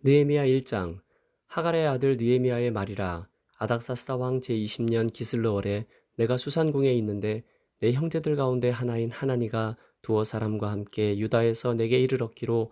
느헤미야 1장. 하갈의 아들 느헤미야의 말이라. 아닥사스다 왕 제20년 기슬르월에 내가 수산궁에 있는데 내 형제들 가운데 하나인 하나니가 두어 사람과 함께 유다에서 내게 이르렀기로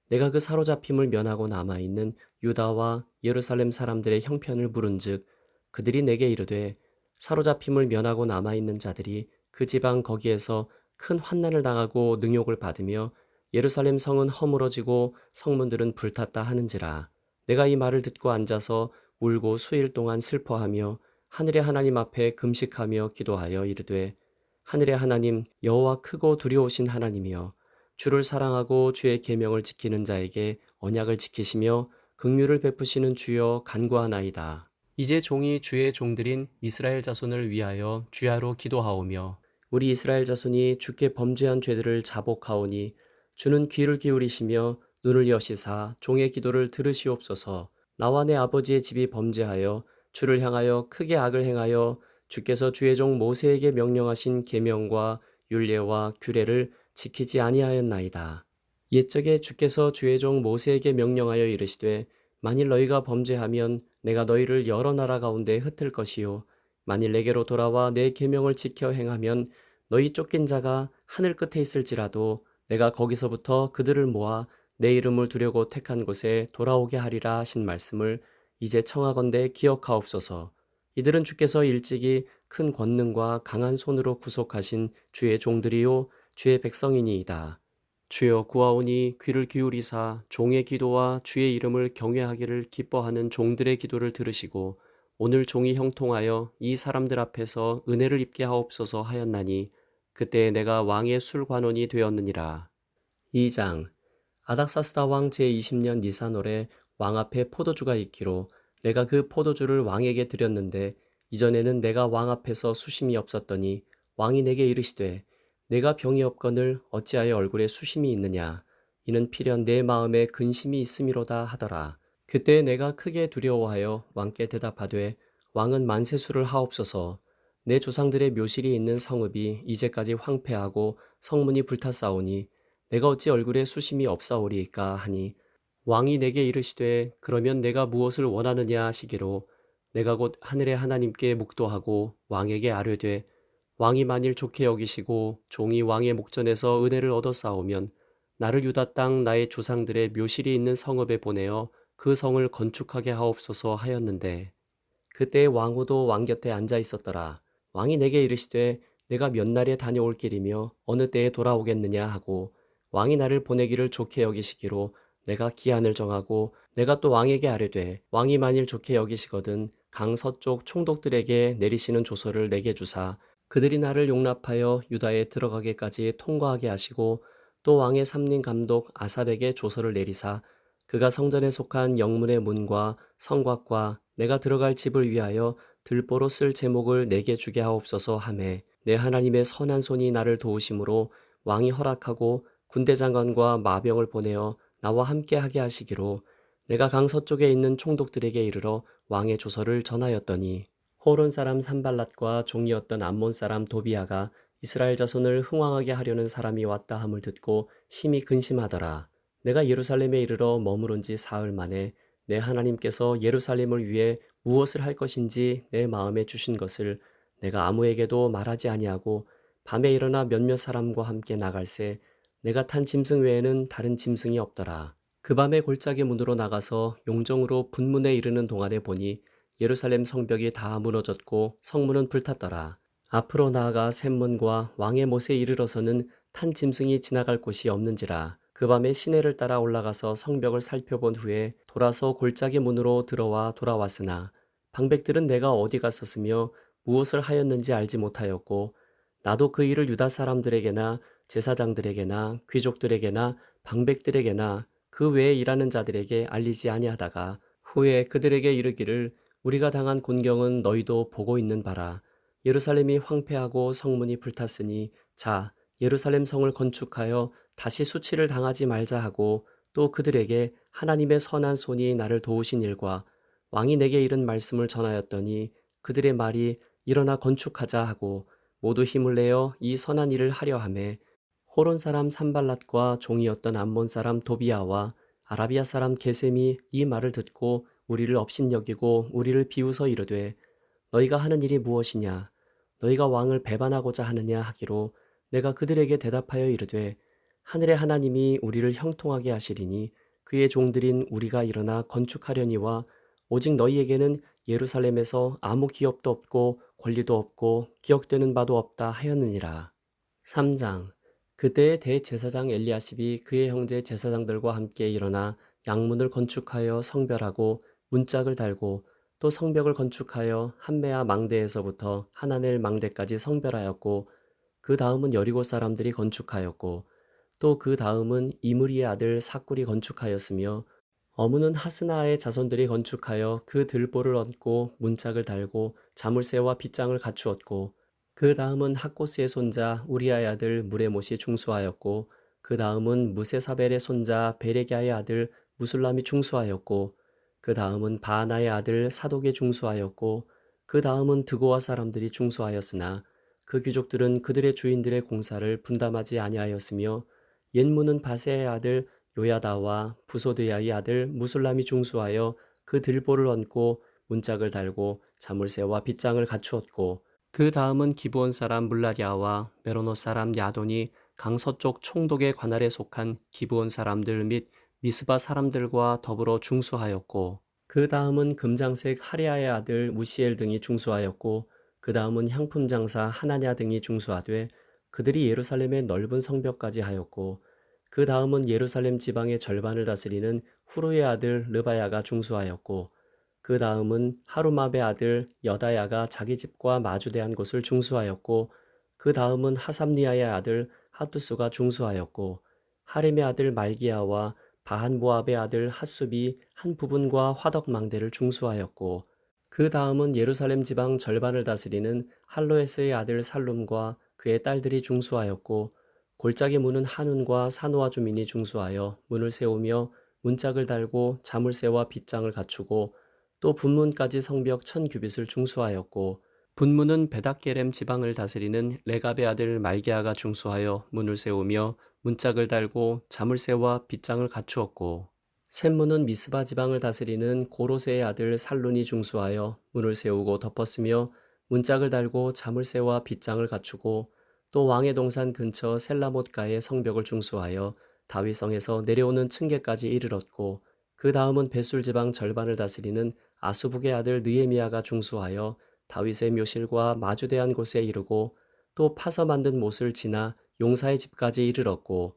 내가 그 사로잡힘을 면하고 남아있는 유다와 예루살렘 사람들의 형편을 물은즉 그들이 내게 이르되 사로잡힘을 면하고 남아있는 자들이 그 지방 거기에서 큰 환난을 당하고 능욕을 받으며 예루살렘 성은 허물어지고 성문들은 불탔다 하는지라. 내가 이 말을 듣고 앉아서 울고 수일 동안 슬퍼하며 하늘의 하나님 앞에 금식하며 기도하여 이르되 하늘의 하나님 여호와 크고 두려우신 하나님이여 주를 사랑하고 주의 계명을 지키는 자에게 언약을 지키시며 긍휼을 베푸시는 주여 간구하나이다. 이제 종이 주의 종들인 이스라엘 자손을 위하여 주야로 기도하오며 우리 이스라엘 자손이 주께 범죄한 죄들을 자복하오니 주는 귀를 기울이시며 눈을 여시사 종의 기도를 들으시옵소서. 나와 내 아버지의 집이 범죄하여 주를 향하여 크게 악을 행하여 주께서 주의 종 모세에게 명령하신 계명과 율례와 규례를 지키지 아니하였나이다. 옛적에 주께서 주의 종 모세에게 명령하여 이르시되 만일 너희가 범죄하면 내가 너희를 여러 나라 가운데 흩을 것이요 만일 내게로 돌아와 내 계명을 지켜 행하면 너희 쫓긴 자가 하늘 끝에 있을지라도 내가 거기서부터 그들을 모아 내 이름을 두려고 택한 곳에 돌아오게 하리라 하신 말씀을 이제 청하건대 기억하옵소서. 이들은 주께서 일찍이 큰 권능과 강한 손으로 구속하신 주의 종들이요 주의 백성이니이다. 주여 구하오니 귀를 기울이사 종의 기도와 주의 이름을 경외하기를 기뻐하는 종들의 기도를 들으시고 오늘 종이 형통하여 이 사람들 앞에서 은혜를 입게 하옵소서 하였나니 그때 내가 왕의 술관원이 되었느니라. 2장. 아닥사스다 왕 제20년 니산월에 왕 앞에 포도주가 있기로 내가 그 포도주를 왕에게 드렸는데 이전에는 내가 왕 앞에서 수심이 없었더니 왕이 내게 이르시되 내가 병이 없거늘 어찌하여 얼굴에 수심이 있느냐 이는 필연 내 마음에 근심이 있음이로다 하더라. 그때 내가 크게 두려워하여 왕께 대답하되 왕은 만세수를 하옵소서. 내 조상들의 묘실이 있는 성읍이 이제까지 황폐하고 성문이 불탔사오니 내가 어찌 얼굴에 수심이 없사오리이까 하니 왕이 내게 이르시되 그러면 내가 무엇을 원하느냐 하시기로 내가 곧 하늘의 하나님께 묵도하고 왕에게 아뢰되 왕이 만일 좋게 여기시고 종이 왕의 목전에서 은혜를 얻어싸우면 나를 유다 땅 나의 조상들의 묘실이 있는 성읍에 보내어 그 성을 건축하게 하옵소서 하였는데 그때 왕후도 왕 곁에 앉아 있었더라. 왕이 내게 이르시되 내가 몇 날에 다녀올 길이며 어느 때에 돌아오겠느냐 하고 왕이 나를 보내기를 좋게 여기시기로 내가 기한을 정하고 내가 또 왕에게 아뢰되 왕이 만일 좋게 여기시거든 강 서쪽 총독들에게 내리시는 조서를 내게 주사 그들이 나를 용납하여 유다에 들어가기까지 통과하게 하시고 또 왕의 삼림 감독 아삽에게 조서를 내리사 그가 성전에 속한 영문의 문과 성곽과 내가 들어갈 집을 위하여 들보로 쓸 제목을 내게 주게 하옵소서 하매 내 하나님의 선한 손이 나를 도우심으로 왕이 허락하고 군대 장관과 마병을 보내어 나와 함께 하게 하시기로 내가 강 서쪽에 있는 총독들에게 이르러 왕의 조서를 전하였더니 호론 사람 산발랏과 종이었던 암몬 사람 도비아가 이스라엘 자손을 흥왕하게 하려는 사람이 왔다 함을 듣고 심히 근심하더라. 내가 예루살렘에 이르러 머무른 지 사흘 만에 내 하나님께서 예루살렘을 위해 무엇을 할 것인지 내 마음에 주신 것을 내가 아무에게도 말하지 아니하고 밤에 일어나 몇몇 사람과 함께 나갈새 내가 탄 짐승 외에는 다른 짐승이 없더라. 그 밤에 골짜기 문으로 나가서 용정으로 분문에 이르는 동안에 보니 예루살렘 성벽이 다 무너졌고 성문은 불탔더라. 앞으로 나아가 샘문과 왕의 못에 이르러서는 탄 짐승이 지나갈 곳이 없는지라. 그 밤에 시내를 따라 올라가서 성벽을 살펴본 후에 돌아서 골짜기 문으로 들어와 돌아왔으나 방백들은 내가 어디 갔었으며 무엇을 하였는지 알지 못하였고 나도 그 일을 유다 사람들에게나 제사장들에게나 귀족들에게나 방백들에게나 그 외에 일하는 자들에게 알리지 아니하다가 후에 그들에게 이르기를 우리가 당한 곤경은 너희도 보고 있는 바라. 예루살렘이 황폐하고 성문이 불탔으니 자 예루살렘 성을 건축하여 다시 수치를 당하지 말자 하고 또 그들에게 하나님의 선한 손이 나를 도우신 일과 왕이 내게 이른 말씀을 전하였더니 그들의 말이 일어나 건축하자 하고 모두 힘을 내어 이 선한 일을 하려 하매 호론 사람 산발랏과 종이었던 암몬 사람 도비아와 아라비아 사람 게셈이 이 말을 듣고 우리를 업신여기고 우리를 비웃어 이르되 너희가 하는 일이 무엇이냐 너희가 왕을 배반하고자 하느냐 하기로 내가 그들에게 대답하여 이르되 하늘의 하나님이 우리를 형통하게 하시리니 그의 종들인 우리가 일어나 건축하려니와 오직 너희에게는 예루살렘에서 아무 기업도 없고 권리도 없고 기억되는 바도 없다 하였느니라. 3장. 그때의 대제사장 엘리야십이 그의 형제 제사장들과 함께 일어나 양문을 건축하여 성별하고 문짝을 달고 또 성벽을 건축하여 한메아 망대에서부터 하나넬 망대까지 성별하였고 그 다음은 여리고 사람들이 건축하였고 또 그 다음은 이므리의 아들 사꿀이 건축하였으며 어무는 하스나의 자손들이 건축하여 그 들보를 얹고 문짝을 달고 자물쇠와 빗장을 갖추었고 그 다음은 학고스의 손자 우리아의 아들 무레못이 중수하였고 그 다음은 무세사벨의 손자 베레기야의 아들 무술람이 중수하였고 그 다음은 바하나의 아들 사독이 중수하였고 그 다음은 드고와 사람들이 중수하였으나 그 귀족들은 그들의 주인들의 공사를 분담하지 아니하였으며 옛문은 바세의 아들 요야다와 부소드야의 아들 무술람이 중수하여 그 들보를 얹고 문짝을 달고 자물쇠와 빗장을 갖추었고 그 다음은 기브온 사람 물라디아와 메로노 사람 야돈이 강서쪽 총독의 관할에 속한 기브온 사람들 및 미스바 사람들과 더불어 중수하였고 그 다음은 금장색 하리아의 아들 무시엘 등이 중수하였고 그 다음은 향품 장사 하나냐 등이 중수하되 그들이 예루살렘의 넓은 성벽까지 하였고 그 다음은 예루살렘 지방의 절반을 다스리는 후루의 아들 르바야가 중수하였고 그 다음은 하루마베 아들 여다야가 자기 집과 마주대한 곳을 중수하였고 그 다음은 하삼니아의 아들 하투스가 중수하였고 하림의 아들 말기야와 바한모압의 아들 핫숲이 한 부분과 화덕망대를 중수하였고 그 다음은 예루살렘 지방 절반을 다스리는 할로에스의 아들 살룸과 그의 딸들이 중수하였고 골짜기 문은 한운과 사노아 주민이 중수하여 문을 세우며 문짝을 달고 자물쇠와 빗장을 갖추고 또 분문까지 성벽 1000규빗을 중수하였고 분문은 베닥게렘 지방을 다스리는 레갑의 아들 말게아가 중수하여 문을 세우며 문짝을 달고 자물쇠와 빗장을 갖추었고 샘문은 미스바 지방을 다스리는 고로세의 아들 살룬이 중수하여 문을 세우고 덮었으며 문짝을 달고 자물쇠와 빗장을 갖추고 또 왕의 동산 근처 셀라못가의 성벽을 중수하여 다윗성에서 내려오는 층계까지 이르렀고 그 다음은 베술 지방 절반을 다스리는 아수북의 아들 느헤미야가 중수하여 다윗의 묘실과 마주대한 곳에 이르고 또 파서 만든 못을 지나 용사의 집까지 이르렀고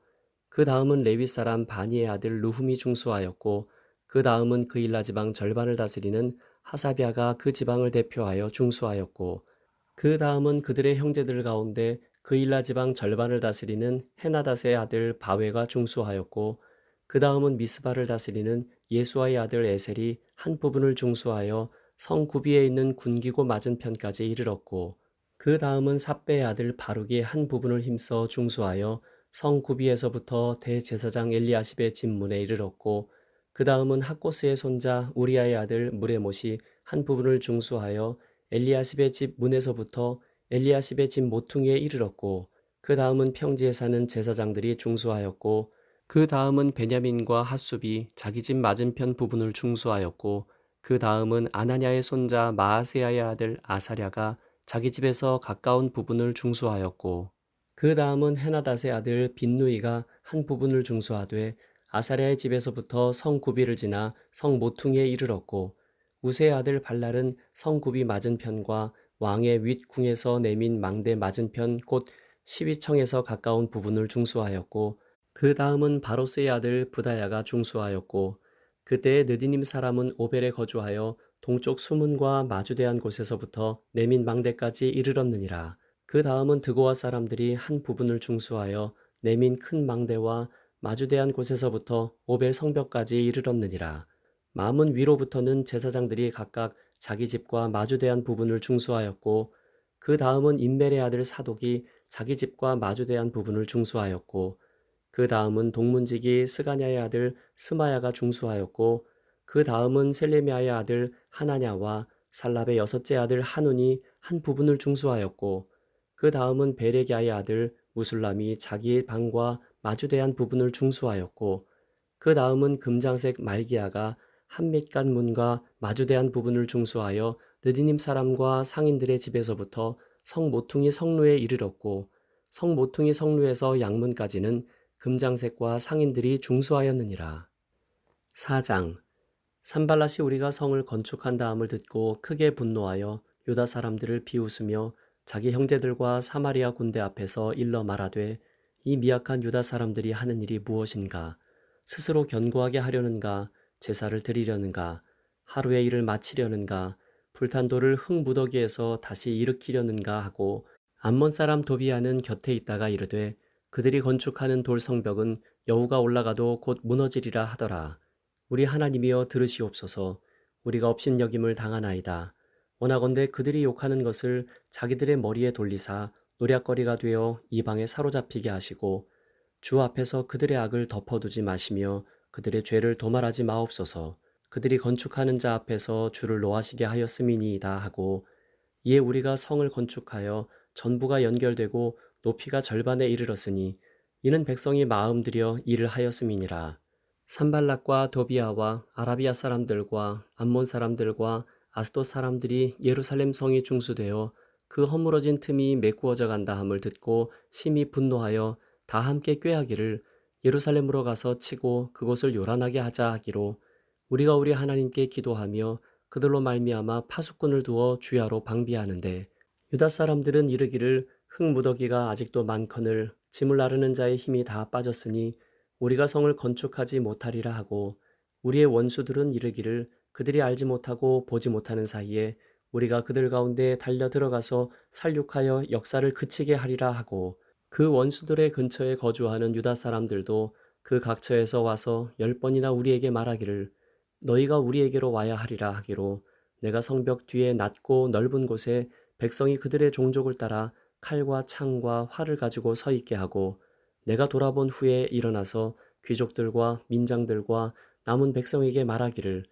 그 다음은 레위 사람 바니의 아들 루훔이 중수하였고 그 다음은 그일라 지방 절반을 다스리는 하사비아가 그 지방을 대표하여 중수하였고 그 다음은 그들의 형제들 가운데 그일라 지방 절반을 다스리는 헤나닷의 아들 바웨가 중수하였고 그 다음은 미스바를 다스리는 예수아의 아들 에셀이 한 부분을 중수하여 성 구비에 있는 군기고 맞은편까지 이르렀고 그 다음은 삽배의 아들 바룩이 한 부분을 힘써 중수하여 성 구비에서부터 대제사장 엘리야십의 집문에 이르렀고 그 다음은 학고스의 손자 우리아의 아들 무레못이 한 부분을 중수하여 엘리야십의 집 문에서부터 엘리야십의 집 모퉁이에 이르렀고 그 다음은 평지에 사는 제사장들이 중수하였고 그 다음은 베냐민과 핫숲이 자기 집 맞은편 부분을 중수하였고 그 다음은 아나냐의 손자 마아세야의 아들 아사랴가 자기 집에서 가까운 부분을 중수하였고 그 다음은 헤나닷의 아들 빈누이가 한 부분을 중수하되 아사랴의 집에서부터 성 구비를 지나 성 모퉁이에 이르렀고 우세의 아들 발랄은 성 구비 맞은편과 왕의 윗궁에서 내민 망대 맞은편 곧 시위청에서 가까운 부분을 중수하였고 그 다음은 바로스의 아들 부다야가 중수하였고 그때의 느디님 사람은 오벨에 거주하여 동쪽 수문과 마주대한 곳에서부터 내민 망대까지 이르렀느니라. 그 다음은 드고아 사람들이 한 부분을 중수하여 내민 큰 망대와 마주대한 곳에서부터 오벨 성벽까지 이르렀느니라. 마문 위로부터는 제사장들이 각각 자기 집과 마주대한 부분을 중수하였고 그 다음은 임멜의 아들 사독이 자기 집과 마주대한 부분을 중수하였고 그 다음은 동문지기 스가냐의 아들 스마야가 중수하였고 그 다음은 셀레미아의 아들 하나냐와 살랍의 여섯째 아들 한운이 한 부분을 중수하였고 그 다음은 베레기야의 아들 무술람이 자기의 방과 마주대한 부분을 중수하였고 그 다음은 금장색 말기야가 한밑간 문과 마주대한 부분을 중수하여 느디님 사람과 상인들의 집에서부터 성 모퉁이 성루에 이르렀고 성 모퉁이 성루에서 양문까지는 금장색과 상인들이 중수하였느니라. 4장. 산발랏이 우리가 성을 건축한 다음을 듣고 크게 분노하여 유다 사람들을 비웃으며 자기 형제들과 사마리아 군대 앞에서 일러 말하되 이 미약한 유다 사람들이 하는 일이 무엇인가? 스스로 견고하게 하려는가? 제사를 드리려는가? 하루의 일을 마치려는가? 불탄 돌을 흙 무더기에서 다시 일으키려는가 하고 암몬 사람 도비아는 곁에 있다가 이르되 그들이 건축하는 돌 성벽은 여호가 올라가도 곧 무너지리라 하더라. 우리 하나님이여 들으시옵소서. 우리가 업신여김을 당하나이다. 원하건대 그들이 욕하는 것을 자기들의 머리에 돌리사 노략거리가 되어 이방에 사로잡히게 하시고 주 앞에서 그들의 악을 덮어두지 마시며 그들의 죄를 도말하지 마옵소서. 그들이 건축하는 자 앞에서 주를 노하시게 하였음이니이다 하고 이에 우리가 성을 건축하여 전부가 연결되고 높이가 절반에 이르렀으니 이는 백성이 마음 들여 일을 하였음이니라. 산발락과 도비아와 아라비아 사람들과 암몬 사람들과 아스돗 사람들이 예루살렘 성이 중수되어 그 허물어진 틈이 메꾸어져 간다 함을 듣고 심히 분노하여 다 함께 꾀하기를 예루살렘으로 가서 치고 그곳을 요란하게 하자 하기로 우리가 우리 하나님께 기도하며 그들로 말미암아 파수꾼을 두어 주야로 방비하는데 유다 사람들은 이르기를 흙무더기가 아직도 많거늘 짐을 나르는 자의 힘이 다 빠졌으니 우리가 성을 건축하지 못하리라 하고 우리의 원수들은 이르기를 그들이 알지 못하고 보지 못하는 사이에 우리가 그들 가운데 달려 들어가서 살육하여 역사를 그치게 하리라 하고 그 원수들의 근처에 거주하는 유다 사람들도 그 각처에서 와서 10번이나 우리에게 말하기를 너희가 우리에게로 와야 하리라 하기로 내가 성벽 뒤에 낮고 넓은 곳에 백성이 그들의 종족을 따라 칼과 창과 활을 가지고 서 있게 하고 내가 돌아본 후에 일어나서 귀족들과 민장들과 남은 백성에게 말하기를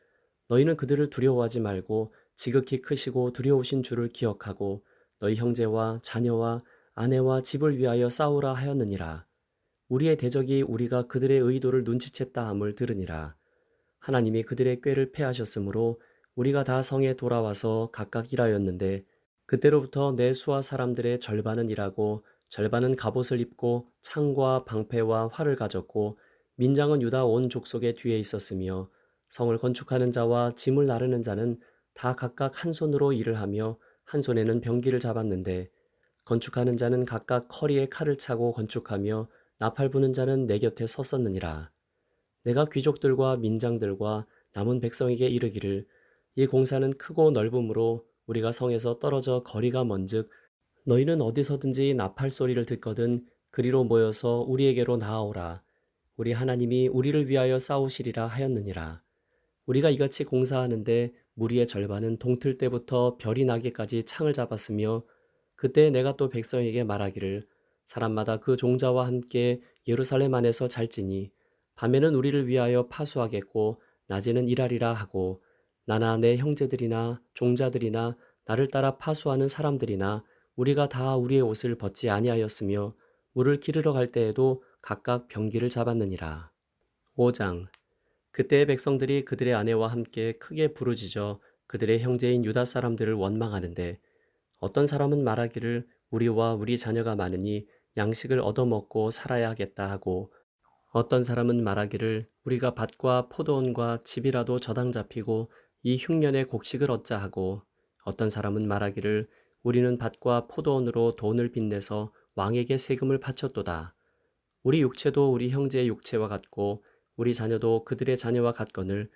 너희는 그들을 두려워하지 말고 지극히 크시고 두려우신 주를 기억하고 너희 형제와 자녀와 아내와 집을 위하여 싸우라 하였느니라. 우리의 대적이 우리가 그들의 의도를 눈치챘다 함을 들으니라. 하나님이 그들의 꾀를 패하셨으므로 우리가 다 성에 돌아와서 각각 일하였는데 그때로부터 내 수하 사람들의 절반은 일하고 절반은 갑옷을 입고 창과 방패와 활을 가졌고 민장은 유다 온 족속의 뒤에 있었으며 성을 건축하는 자와 짐을 나르는 자는 다 각각 한 손으로 일을 하며 한 손에는 병기를 잡았는데 건축하는 자는 각각 허리에 칼을 차고 건축하며 나팔 부는 자는 내 곁에 섰었느니라. 내가 귀족들과 민장들과 남은 백성에게 이르기를 이 공사는 크고 넓음으로 우리가 성에서 떨어져 거리가 먼즉 너희는 어디서든지 나팔 소리를 듣거든 그리로 모여서 우리에게로 나아오라. 우리 하나님이 우리를 위하여 싸우시리라 하였느니라. 우리가 이같이 공사하는데 무리의 절반은 동틀 때부터 별이 나기까지 창을 잡았으며 그때 내가 또 백성에게 말하기를 사람마다 그 종자와 함께 예루살렘 안에서 잘지니 밤에는 우리를 위하여 파수하겠고 낮에는 일하리라 하고 나나 내 형제들이나 종자들이나 나를 따라 파수하는 사람들이나 우리가 다 우리의 옷을 벗지 아니하였으며 물을 기르러 갈 때에도 각각 병기를 잡았느니라. 5장. 그때의 백성들이 그들의 아내와 함께 크게 부르짖어 그들의 형제인 유다 사람들을 원망하는데 어떤 사람은 말하기를 우리와 우리 자녀가 많으니 양식을 얻어먹고 살아야 하겠다 하고 어떤 사람은 말하기를 우리가 밭과 포도원과 집이라도 저당 잡히고 이 흉년에 곡식을 얻자 하고 어떤 사람은 말하기를 우리는 밭과 포도원으로 돈을 빚내서 왕에게 세금을 바쳤도다. 우리 육체도 우리 형제의 육체와 같고 우리 자녀도 그들의 자녀와 같거늘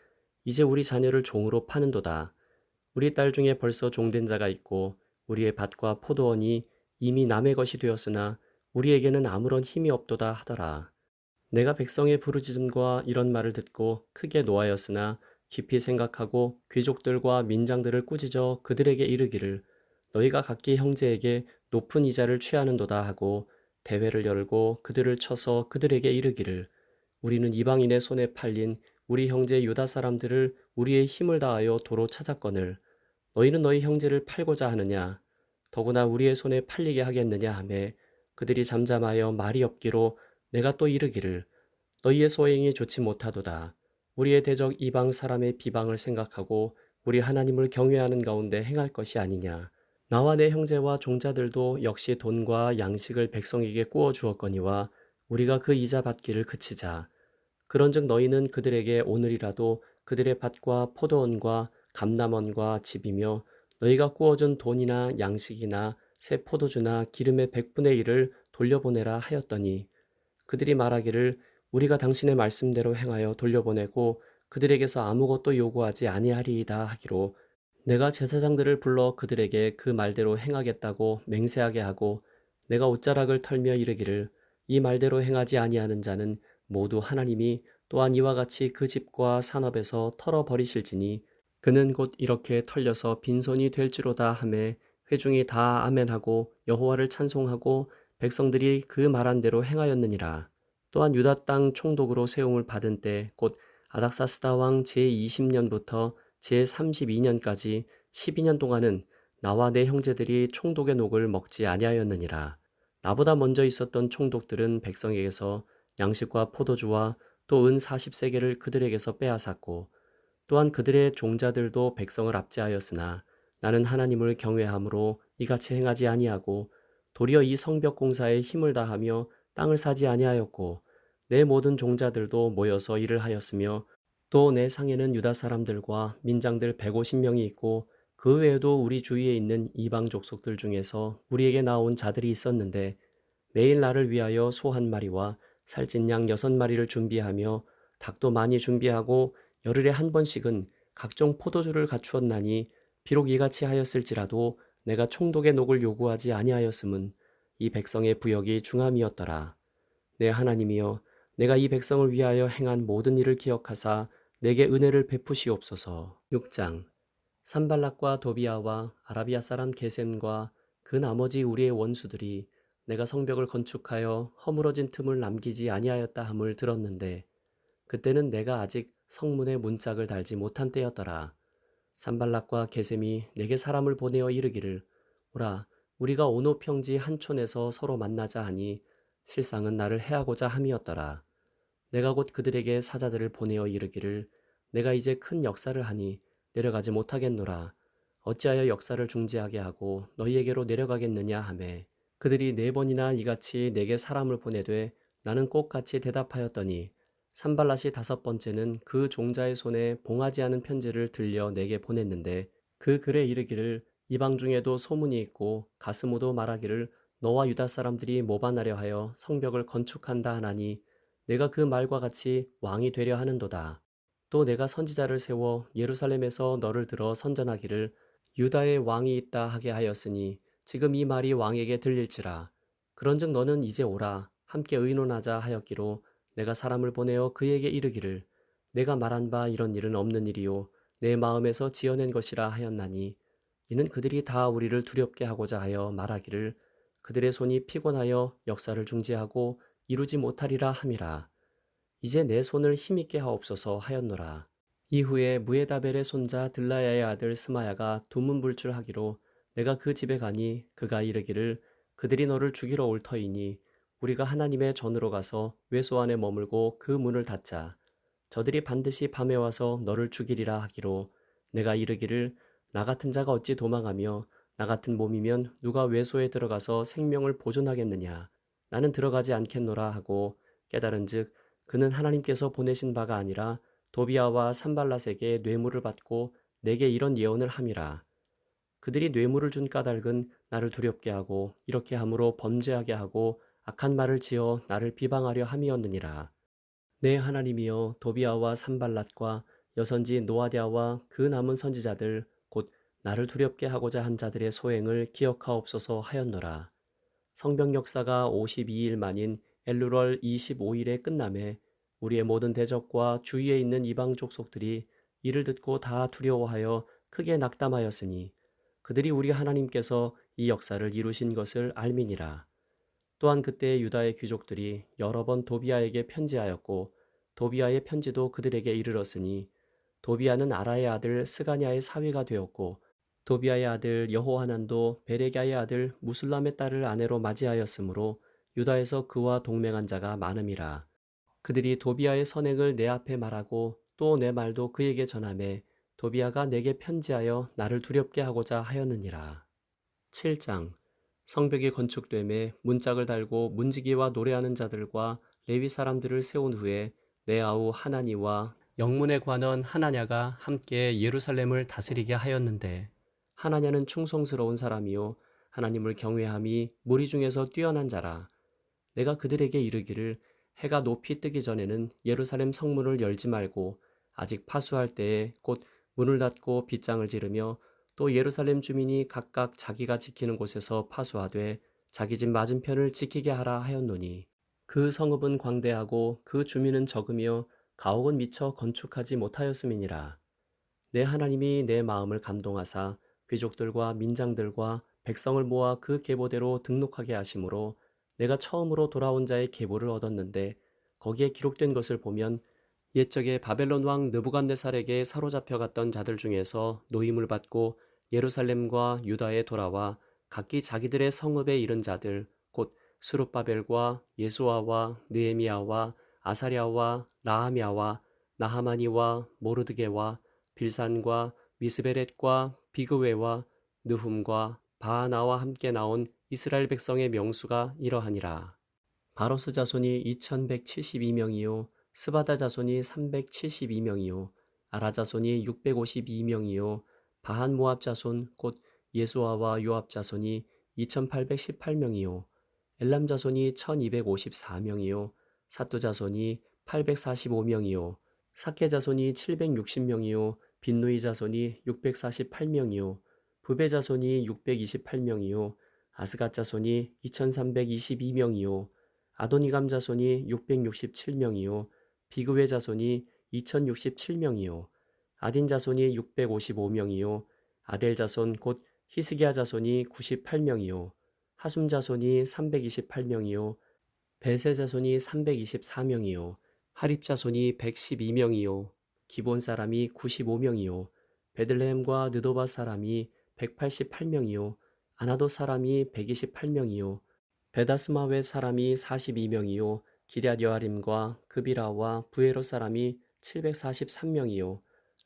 이제 우리 자녀를 종으로 파는도다. 우리 딸 중에 벌써 종된 자가 있고 우리의 밭과 포도원이 이미 남의 것이 되었으나 우리에게는 아무런 힘이 없도다 하더라. 내가 백성의 부르짖음과 이런 말을 듣고 크게 노하였으나 깊이 생각하고 귀족들과 민장들을 꾸짖어 그들에게 이르기를 너희가 각기 형제에게 높은 이자를 취하는도다 하고 대회를 열고 그들을 쳐서 그들에게 이르기를 우리는 이방인의 손에 팔린 우리 형제 유다 사람들을 우리의 힘을 다하여 도로 찾았거늘 너희는 너희 형제를 팔고자 하느냐 더구나 우리의 손에 팔리게 하겠느냐 하매 그들이 잠잠하여 말이 없기로 내가 또 이르기를 너희의 소행이 좋지 못하도다. 우리의 대적 이방 사람의 비방을 생각하고 우리 하나님을 경외하는 가운데 행할 것이 아니냐. 나와 내 형제와 종자들도 역시 돈과 양식을 백성에게 구워 주었거니와 우리가 그 이자 받기를 그치자. 그런즉 너희는 그들에게 오늘이라도 그들의 밭과 포도원과 감남원과 집이며 너희가 구워준 돈이나 양식이나 새 포도주나 기름의 100분의 1을 돌려보내라 하였더니 그들이 말하기를 우리가 당신의 말씀대로 행하여 돌려보내고 그들에게서 아무것도 요구하지 아니하리이다 하기로 내가 제사장들을 불러 그들에게 그 말대로 행하겠다고 맹세하게 하고 내가 옷자락을 털며 이르기를 이 말대로 행하지 아니하는 자는 모두 하나님이 또한 이와 같이 그 집과 산업에서 털어버리실지니 그는 곧 이렇게 털려서 빈손이 될지로다 하매 회중이 다 아멘하고 여호와를 찬송하고 백성들이 그 말한 대로 행하였느니라. 또한 유다 땅 총독으로 세움을 받은 때 곧 아닥사스다 왕 제20년부터 제32년까지 12년 동안은 나와 내 형제들이 총독의 녹을 먹지 아니하였느니라. 나보다 먼저 있었던 총독들은 백성에게서 양식과 포도주와 또 은 40세겔을 그들에게서 빼앗았고 또한 그들의 종자들도 백성을 압제하였으나 나는 하나님을 경외함으로 이같이 행하지 아니하고 도리어 이 성벽 공사에 힘을 다하며 땅을 사지 아니하였고 내 모든 종자들도 모여서 일을 하였으며 또 내 상에는 유다 사람들과 민장들 150명이 있고 그 외에도 우리 주위에 있는 이방 족속들 중에서 우리에게 나온 자들이 있었는데 매일 나를 위하여 소 한 마리와 살찐 양 6마리를 준비하며 닭도 많이 준비하고 열흘에 한 번씩은 각종 포도주를 갖추었나니 비록 이같이 하였을지라도 내가 총독의 녹을 요구하지 아니하였음은 이 백성의 부역이 중함이었더라. 내 하나님이여 내가 이 백성을 위하여 행한 모든 일을 기억하사 내게 은혜를 베푸시옵소서. 6장 산발락과 도비아와 아라비아 사람 게셈과 그 나머지 우리의 원수들이 내가 성벽을 건축하여 허물어진 틈을 남기지 아니하였다 함을 들었는데 그때는 내가 아직 성문에 문짝을 달지 못한 때였더라. 산발락과 게셈이 내게 사람을 보내어 이르기를 오라 우리가 오노 평지 한 촌에서 서로 만나자 하니 실상은 나를 해하고자 함이었더라. 내가 곧 그들에게 사자들을 보내어 이르기를 내가 이제 큰 역사를 하니 내려가지 못하겠노라. 어찌하여 역사를 중지하게 하고 너희에게로 내려가겠느냐 하매 그들이 4번이나 이같이 내게 사람을 보내되 나는 꼭같이 대답하였더니 산발랏이 5번째는 그 종자의 손에 봉하지 않은 편지를 들려 내게 보냈는데 그 글에 이르기를 이방 중에도 소문이 있고 가스모도 말하기를 너와 유다 사람들이 모반하려 하여 성벽을 건축한다 하나니 내가 그 말과 같이 왕이 되려 하는도다. 또 내가 선지자를 세워 예루살렘에서 너를 들어 선전하기를 유다의 왕이 있다 하게 하였으니 지금 이 말이 왕에게 들릴지라. 그런즉 너는 이제 오라 함께 의논하자 하였기로 내가 사람을 보내어 그에게 이르기를 내가 말한 바 이런 일은 없는 일이요 내 마음에서 지어낸 것이라 하였나니 이는 그들이 다 우리를 두렵게 하고자 하여 말하기를 그들의 손이 피곤하여 역사를 중지하고 이루지 못하리라 함이라. 이제 내 손을 힘있게 하옵소서 하였노라. 이후에 무에다벨의 손자 들라야의 아들 스마야가 두문불출하기로 내가 그 집에 가니 그가 이르기를 그들이 너를 죽이러 올 터이니 우리가 하나님의 전으로 가서 외소 안에 머물고 그 문을 닫자. 저들이 반드시 밤에 와서 너를 죽이리라 하기로 내가 이르기를 나 같은 자가 어찌 도망하며 나 같은 몸이면 누가 외소에 들어가서 생명을 보존하겠느냐. 나는 들어가지 않겠노라 하고 깨달은즉 그는 하나님께서 보내신 바가 아니라 도비아와 산발랏에게 뇌물을 받고 내게 이런 예언을 함이라. 그들이 뇌물을 준 까닭은 나를 두렵게 하고 이렇게 함으로 범죄하게 하고 악한 말을 지어 나를 비방하려 함이었느니라. 내 하나님이여 도비아와 산발랏과 여선지 노아디아와 그 남은 선지자들 곧 나를 두렵게 하고자 한 자들의 소행을 기억하옵소서 하였노라. 성벽 역사가 52일 만인 엘루럴 25일에 끝남에 우리의 모든 대적과 주위에 있는 이방 족속들이 이를 듣고 다 두려워하여 크게 낙담하였으니 그들이 우리 하나님께서 이 역사를 이루신 것을 알미니라. 또한 그때 유다의 귀족들이 여러 번 도비아에게 편지하였고 도비아의 편지도 그들에게 이르렀으니 도비아는 아라의 아들 스가냐의 사위가 되었고 도비아의 아들 여호하난도 베레갸의 아들 무술람의 딸을 아내로 맞이하였으므로 유다에서 그와 동맹한 자가 많음이라. 그들이 도비아의 선행을 내 앞에 말하고 또 내 말도 그에게 전하매 도비아가 내게 편지하여 나를 두렵게 하고자 하였느니라. 7장. 성벽이 건축됨에 문짝을 달고 문지기와 노래하는 자들과 레위 사람들을 세운 후에 내 아우 하나니와 영문의 관원 하나냐가 함께 예루살렘을 다스리게 하였는데, 하나냐는 충성스러운 사람이요 하나님을 경외함이 무리 중에서 뛰어난 자라. 내가 그들에게 이르기를 해가 높이 뜨기 전에는 예루살렘 성문을 열지 말고 아직 파수할 때에 곧 문을 닫고 빗장을 지르며 또 예루살렘 주민이 각각 자기가 지키는 곳에서 파수하되 자기 집 맞은편을 지키게 하라 하였노니, 그 성읍은 광대하고 그 주민은 적으며 가옥은 미처 건축하지 못하였음이니라. 내 하나님이 내 마음을 감동하사 귀족들과 민장들과 백성을 모아 그 계보대로 등록하게 하심으로 내가 처음으로 돌아온 자의 계보를 얻었는데, 거기에 기록된 것을 보면 옛적에 바벨론 왕 느부갓네살에게 사로잡혀 갔던 자들 중에서 노임을 받고 예루살렘과 유다에 돌아와 각기 자기들의 성읍에 이른 자들 곧 스룹바벨과 예수아와 느헤미야와 아사랴와 나하미야와 나하마니와 모르드게와 빌산과 미스베렛과 비그웨와 느훔과 바하나와 함께 나온 이스라엘 백성의 명수가 이러하니라. 바로스 자손이 2172명이요 스바다 자손이 372명이요 아라 자손이 652명이요 바한 모압 자손 곧 예수아와 요압 자손이 2818명이요 엘람 자손이 1254명이요 사뚜 자손이 845명이요 사케 자손이 760명이요 빈누이 자손이 648명이요 부베 자손이 628명이요 아스갓 자손이 2322명이요 아도니감 자손이 667명이요 비그웨 자손이 2067명이요 아딘 자손이 655명이요 아델 자손 곧 히스기야 자손이 98명이요 하숨 자손이 328명이요 베세 자손이 324명이요 하립 자손이 112명이요 기본 사람이 95명이요 베들레헴과 느도바 사람이 188명이요 아나도 사람이 128명이요 베다스마웨 사람이 42명이요 기럇 여아림과 그비라와 부에로 사람이 743명이요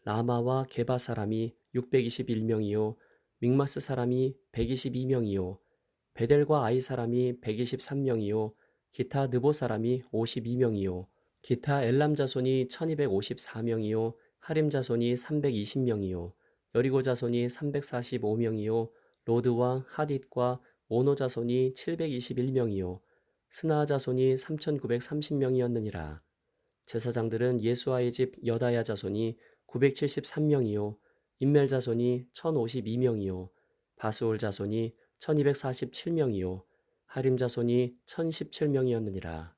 라마와 게바 사람이 621명이요 믹마스 사람이 122명이요 베델과 아이 사람이 123명이요 기타 느보 사람이 52명이요 기타 엘람 자손이 1254명이요 하림 자손이 320명이요 여리고 자손이 345명이요 로드와 하딧과 오노 자손이 721명이요 스나아 자손이 3930명이었느니라. 제사장들은 예수아의 집 여다야 자손이 973명이요 임멜 자손이 1052명이요 바수올 자손이 1247명이요 하림 자손이 1017명이었느니라.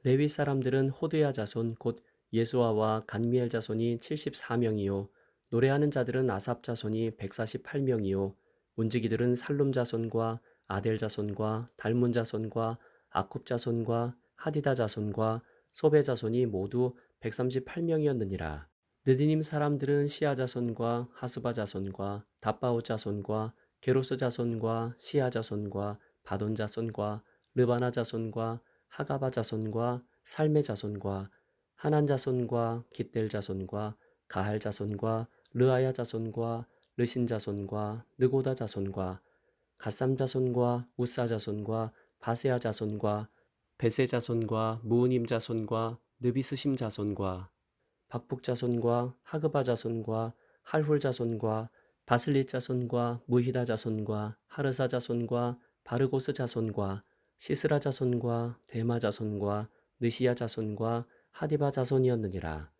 레위 사람들은 호드야 자손 곧 예수아와 간미엘 자손이 74명이요 노래하는 자들은 아삽 자손이 148명이요 문지기들은 살룸 자손과 아델 자손과 달문 자손과 아굽 자손과 하디다 자손과 소베 자손이 모두 138명이었느니라. 느디님 사람들은 시아 자손과 하수바 자손과 답바오 자손과 게로스 자손과 시아 자손과 바돈 자손과 르바나 자손과 하가바 자손과 살메 자손과 하난 자손과 깃델 자손과 가할 자손과 르아야 자손과 르신 자손과 느고다 자손과 갓삼 자손과 우사 자손과 바세아 자손과 베세 자손과 무우님 자손과 느비스심 자손과 박북 자손과 하그바 자손과 할훌 자손과 바슬릿 자손과 무히다 자손과 하르사 자손과 바르고스 자손과 시스라 자손과 데마 자손과 느시야 자손과 하디바 자손이었느니라.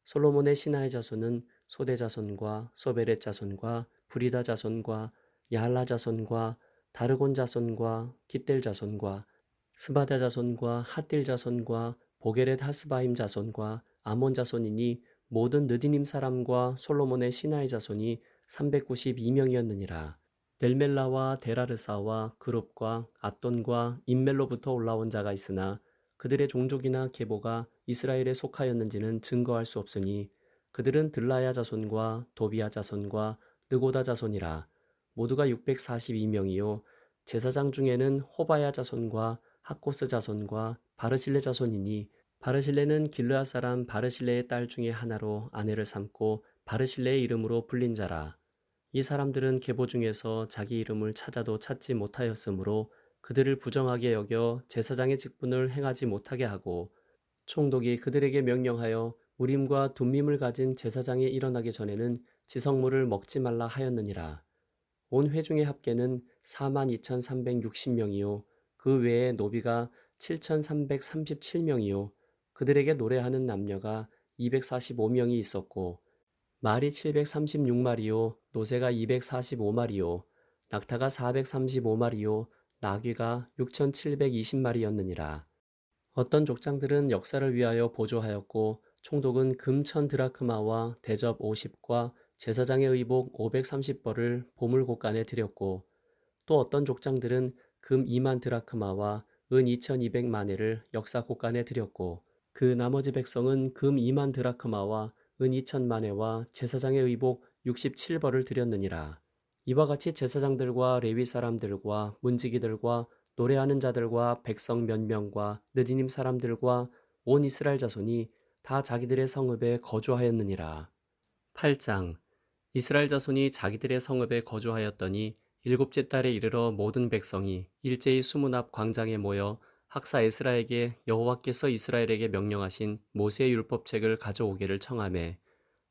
솔로몬의 신하의 자손은 소대 자손과 소베렛 자손과 브리다 자손과 야할라 자손과 다르곤 자손과 깃델 자손과 스바다 자손과 핫딜 자손과 보게렛 하스바임 자손과 아몬 자손이니 모든 느디님 사람과 솔로몬의 신하의 자손이 392명이었느니라. 델멜라와 데라르사와 그룹과 앗돈과 임멜로부터 올라온 자가 있으나 그들의 종족이나 계보가 이스라엘에 속하였는지는 증거할 수 없으니 그들은 들라야 자손과 도비야 자손과 느고다 자손이라. 모두가 642명이요 제사장 중에는 호바야 자손과 학코스 자손과 바르실레 자손이니 바르실레는 길르앗 사람 바르실레의 딸 중에 하나로 아내를 삼고 바르실레의 이름으로 불린 자라. 이 사람들은 계보 중에서 자기 이름을 찾아도 찾지 못하였으므로 그들을 부정하게 여겨 제사장의 직분을 행하지 못하게 하고, 총독이 그들에게 명령하여 우림과 둠밈을 가진 제사장이 일어나기 전에는 지성물을 먹지 말라 하였느니라. 온 회중의 합계는 42,360명이요 그 외에 노비가 7,337명이요 그들에게 노래하는 남녀가 245명이 있었고, 말이 736마리요 노새가 245마리요 낙타가 435마리요 나귀가 6,720마리였느니라. 어떤 족장들은 역사를 위하여 보조하였고, 총독은 금 1000 드라크마와 대접 50과 제사장의 의복 530벌을 보물곳간에 드렸고, 또 어떤 족장들은 금 2만 드라크마와 은 2200마네를 역사곳간에 드렸고, 그 나머지 백성은 금 2만 드라크마와 은 2000마네와 제사장의 의복 67벌을 드렸느니라. 이와 같이 제사장들과 레위 사람들과 문지기들과 노래하는 자들과 백성 몇 명과 느디님 사람들과 온 이스라엘 자손이 다 자기들의 성읍에 거주하였느니라. 8장. 이스라엘 자손이 자기들의 성읍에 거주하였더니 일곱째 달에 이르러 모든 백성이 일제히 수문 앞 광장에 모여 학사 에스라에게 여호와께서 이스라엘에게 명령하신 모세의 율법책을 가져오기를 청하매,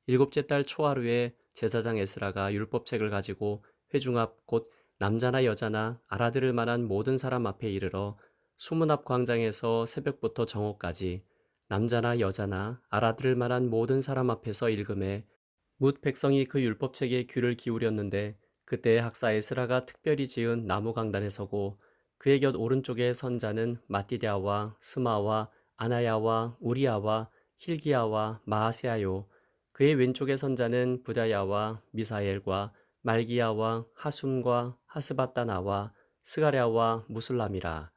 일곱째 달 초하루에 제사장 에스라가 율법책을 가지고 회중 앞 곧 남자나 여자나 알아들을 만한 모든 사람 앞에 이르러 수문 앞 광장에서 새벽부터 정오까지 남자나 여자나 알아들을 만한 모든 사람 앞에서 읽음에, 뭇 백성이 그 율법책에 귀를 기울였는데, 그때 학사 에스라가 특별히 지은 나무 강단에 서고, 그의 곁 오른쪽에 선 자는 마띠디아와 스마와 아나야와 우리야와 힐기야와 마아세야요, 그의 왼쪽에 선 자는 부다야와 미사엘과 말기야와 하숨과 하스바다나와 스가랴와 무술람이라.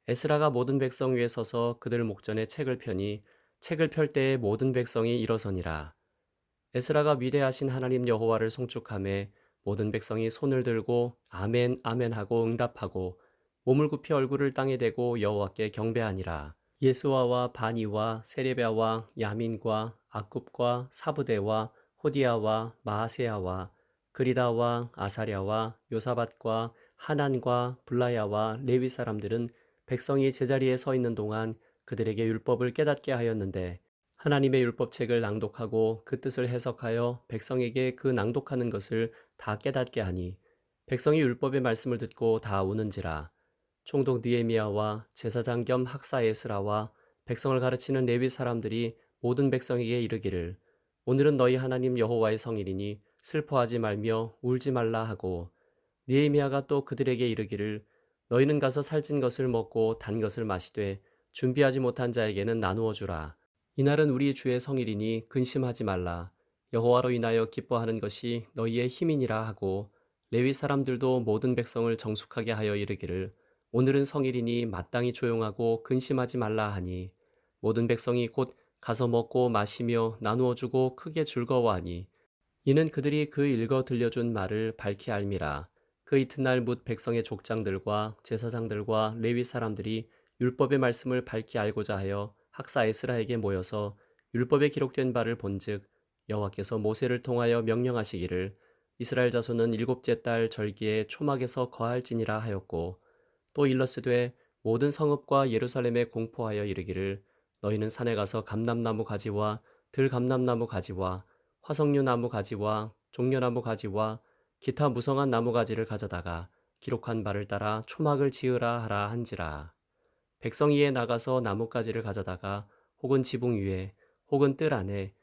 에스라가 모든 백성 위에 서서 그들 목전에 책을 펴니 책을 펼 때에 모든 백성이 일어서니라. 에스라가 위대하신 하나님 여호와를 송축하매 모든 백성이 손을 들고 아멘 아멘 하고 응답하고 몸을 굽혀 얼굴을 땅에 대고 여호와께 경배하니라. 예수아와 바니와 세레베아와 야민과 아굽과 사부대와 호디아와 마하세야와 그리다와 아사랴와 요사밭과 하난과 블라야와 레위 사람들은 백성이 제자리에 서 있는 동안 그들에게 율법을 깨닫게 하였는데, 하나님의 율법책을 낭독하고 그 뜻을 해석하여 백성에게 그 낭독하는 것을 다 깨닫게 하니 백성이 율법의 말씀을 듣고 다 우는지라. 총독 느헤미야와 제사장 겸 학사 에스라와 백성을 가르치는 레위 사람들이 모든 백성에게 이르기를, 오늘은 너희 하나님 여호와의 성일이니 슬퍼하지 말며 울지 말라 하고, 느헤미야가 또 그들에게 이르기를, 너희는 가서 살찐 것을 먹고 단 것을 마시되 준비하지 못한 자에게는 나누어 주라. 이날은 우리 주의 성일이니 근심하지 말라. 여호와로 인하여 기뻐하는 것이 너희의 힘이니라 하고, 레위 사람들도 모든 백성을 정숙하게 하여 이르기를, 오늘은 성일이니 마땅히 조용하고 근심하지 말라 하니, 모든 백성이 곧 가서 먹고 마시며 나누어 주고 크게 즐거워하니, 이는 그들이 그 읽어 들려준 말을 밝히 알미라. 그 이튿날 뭇 백성의 족장들과 제사장들과 레위 사람들이 율법의 말씀을 밝히 알고자 하여 학사 에스라에게 모여서 율법에 기록된 바를 본즉, 여호와께서 모세를 통하여 명령하시기를 이스라엘 자손은 일곱째 달 절기에 초막에서 거할지니라 하였고, 또 일러스되 모든 성읍과 예루살렘에 공포하여 이르기를, 너희는 산에 가서 감람나무 가지와 들감람나무 가지와 화석류 나무 가지와 종려나무 가지와 기타 무성한 나무 가지를 가져다가 기록한 바를 따라 초막을 지으라 하라 한지라. 백성이 에 나가서 나뭇가지를 가져다가 혹은 지붕 위에 혹은 뜰 안에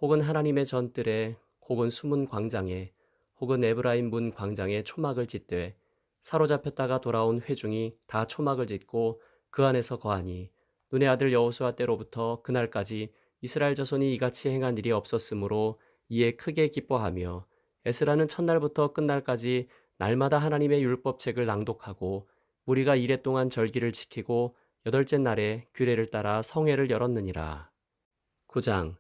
혹은 하나님의 전뜰에 혹은 숨은 광장에 혹은 에브라임 문 광장에 초막을 짓되, 사로잡혔다가 돌아온 회중이 다 초막을 짓고 그 안에서 거하니, 눈의 아들 여호수아 때로부터 그날까지 이스라엘 자손이 이같이 행한 일이 없었으므로 이에 크게 기뻐하며, 에스라는 첫날부터 끝날까지 날마다 하나님의 율법책을 낭독하고 무리가 이레 동안 절기를 지키고 여덟째 날에 규례를 따라 성회를 열었느니라. 9장.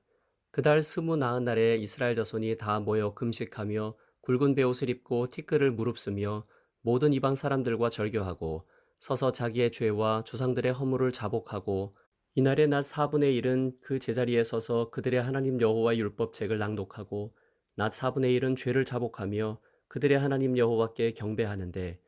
그달 스무 나흔 날에 이스라엘 자손이 다 모여 금식하며 굵은 베옷을 입고 티끌을 무릅쓰며 모든 이방 사람들과 절교하고 서서 자기의 죄와 조상들의 허물을 자복하고 이날의 낮 4분의 1은 그 제자리에 서서 그들의 하나님 여호와의 율법책을 낭독하고 낮 4분의 1은 죄를 자복하며 그들의 하나님 여호와께 경배하는데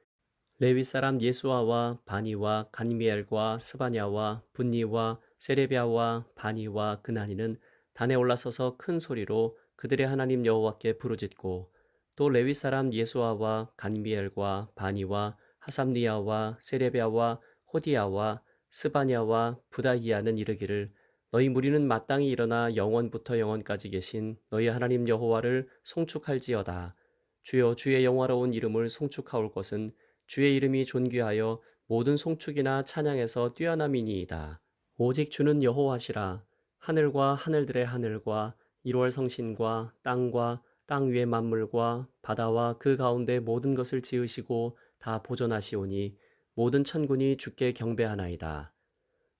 레위 사람 예수아와 바니와 간미엘과 스바냐와 분니와 세레비아와 바니와 그나니는 단에 올라서서 큰 소리로 그들의 하나님 여호와께 부르짖고 또 레위 사람 예수아와 간미엘과 바니와 하삼니아와 세레비아와 호디야와 스바냐와 부다히야는 이르기를 너희 무리는 마땅히 일어나 영원부터 영원까지 계신 너희 하나님 여호와를 송축할지어다. 주여 주의 영화로운 이름을 송축하올 것은 주의 이름이 존귀하여 모든 송축이나 찬양에서 뛰어남이니이다. 오직 주는 여호와시라. 하늘과 하늘들의 하늘과 1월 성신과 땅과 땅 위의 만물과 바다와 그 가운데 모든 것을 지으시고 다 보존하시오니 모든 천군이 주께 경배하나이다.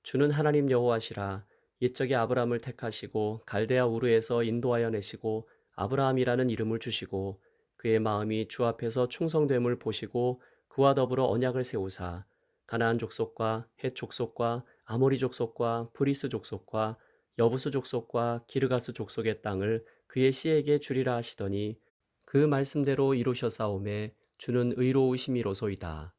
주는 하나님 여호와시라. 옛적에 아브라함을 택하시고 갈대아 우르에서 인도하여 내시고 아브라함이라는 이름을 주시고 그의 마음이 주 앞에서 충성됨을 보시고 그와 더불어 언약을 세우사 가나안 족속과 헷 족속과 아모리 족속과 브리스 족속과 여부수 족속과 기르가스 족속의 땅을 그의 씨에게 주리라 하시더니 그 말씀대로 이루셨사오매 주는 의로우심이로소이다.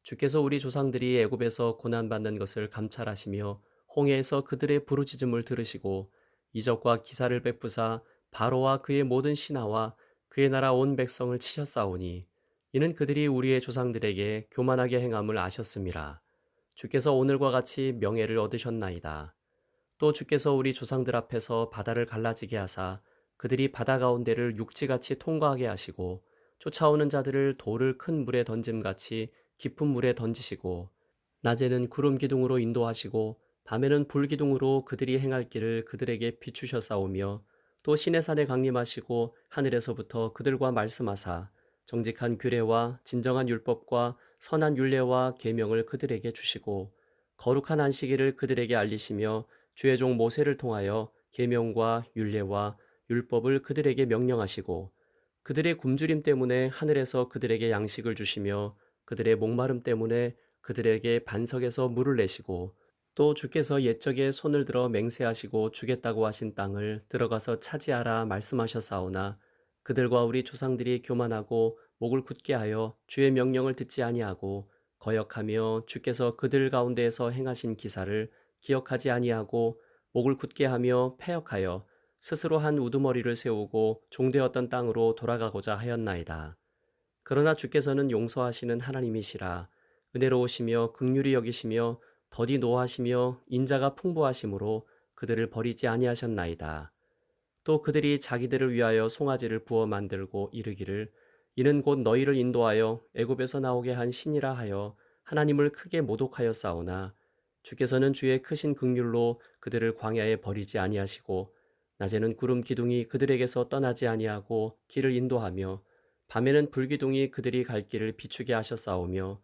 주께서 우리 조상들이 애굽에서 고난받는 것을 감찰하시며 홍해에서 그들의 부르짖음을 들으시고 이적과 기사를 베푸사 바로와 그의 모든 신하와 그의 나라 온 백성을 치셨사오니 이는 그들이 우리의 조상들에게 교만하게 행함을 아셨음이라. 주께서 오늘과 같이 명예를 얻으셨나이다. 또 주께서 우리 조상들 앞에서 바다를 갈라지게 하사 그들이 바다 가운데를 육지같이 통과하게 하시고 쫓아오는 자들을 돌을 큰 물에 던짐같이 깊은 물에 던지시고 낮에는 구름 기둥으로 인도하시고 밤에는 불 기둥으로 그들이 행할 길을 그들에게 비추셨사오며 또 시내산에 강림하시고 하늘에서부터 그들과 말씀하사 정직한 규례와 진정한 율법과 선한 율례와 계명을 그들에게 주시고 거룩한 안식일을 그들에게 알리시며 주의 종 모세를 통하여 계명과 율례와 율법을 그들에게 명령하시고 그들의 굶주림 때문에 하늘에서 그들에게 양식을 주시며 그들의 목마름 때문에 그들에게 반석에서 물을 내시고 또 주께서 옛적에 손을 들어 맹세하시고 주겠다고 하신 땅을 들어가서 차지하라 말씀하셨사오나 그들과 우리 조상들이 교만하고 목을 굳게 하여 주의 명령을 듣지 아니하고 거역하며 주께서 그들 가운데에서 행하신 기사를 기억하지 아니하고 목을 굳게 하며 패역하여 스스로 한 우두머리를 세우고 종되었던 땅으로 돌아가고자 하였나이다. 그러나 주께서는 용서하시는 하나님이시라. 은혜로우시며 긍휼히 여기시며 더디 노하시며 인자가 풍부하심으로 그들을 버리지 아니하셨나이다. 또 그들이 자기들을 위하여 송아지를 부어 만들고 이르기를 이는 곧 너희를 인도하여 애굽에서 나오게 한 신이라 하여 하나님을 크게 모독하였사오나 주께서는 주의 크신 긍휼로 그들을 광야에 버리지 아니하시고 낮에는 구름 기둥이 그들에게서 떠나지 아니하고 길을 인도하며 밤에는 불기둥이 그들이 갈 길을 비추게 하셨사오며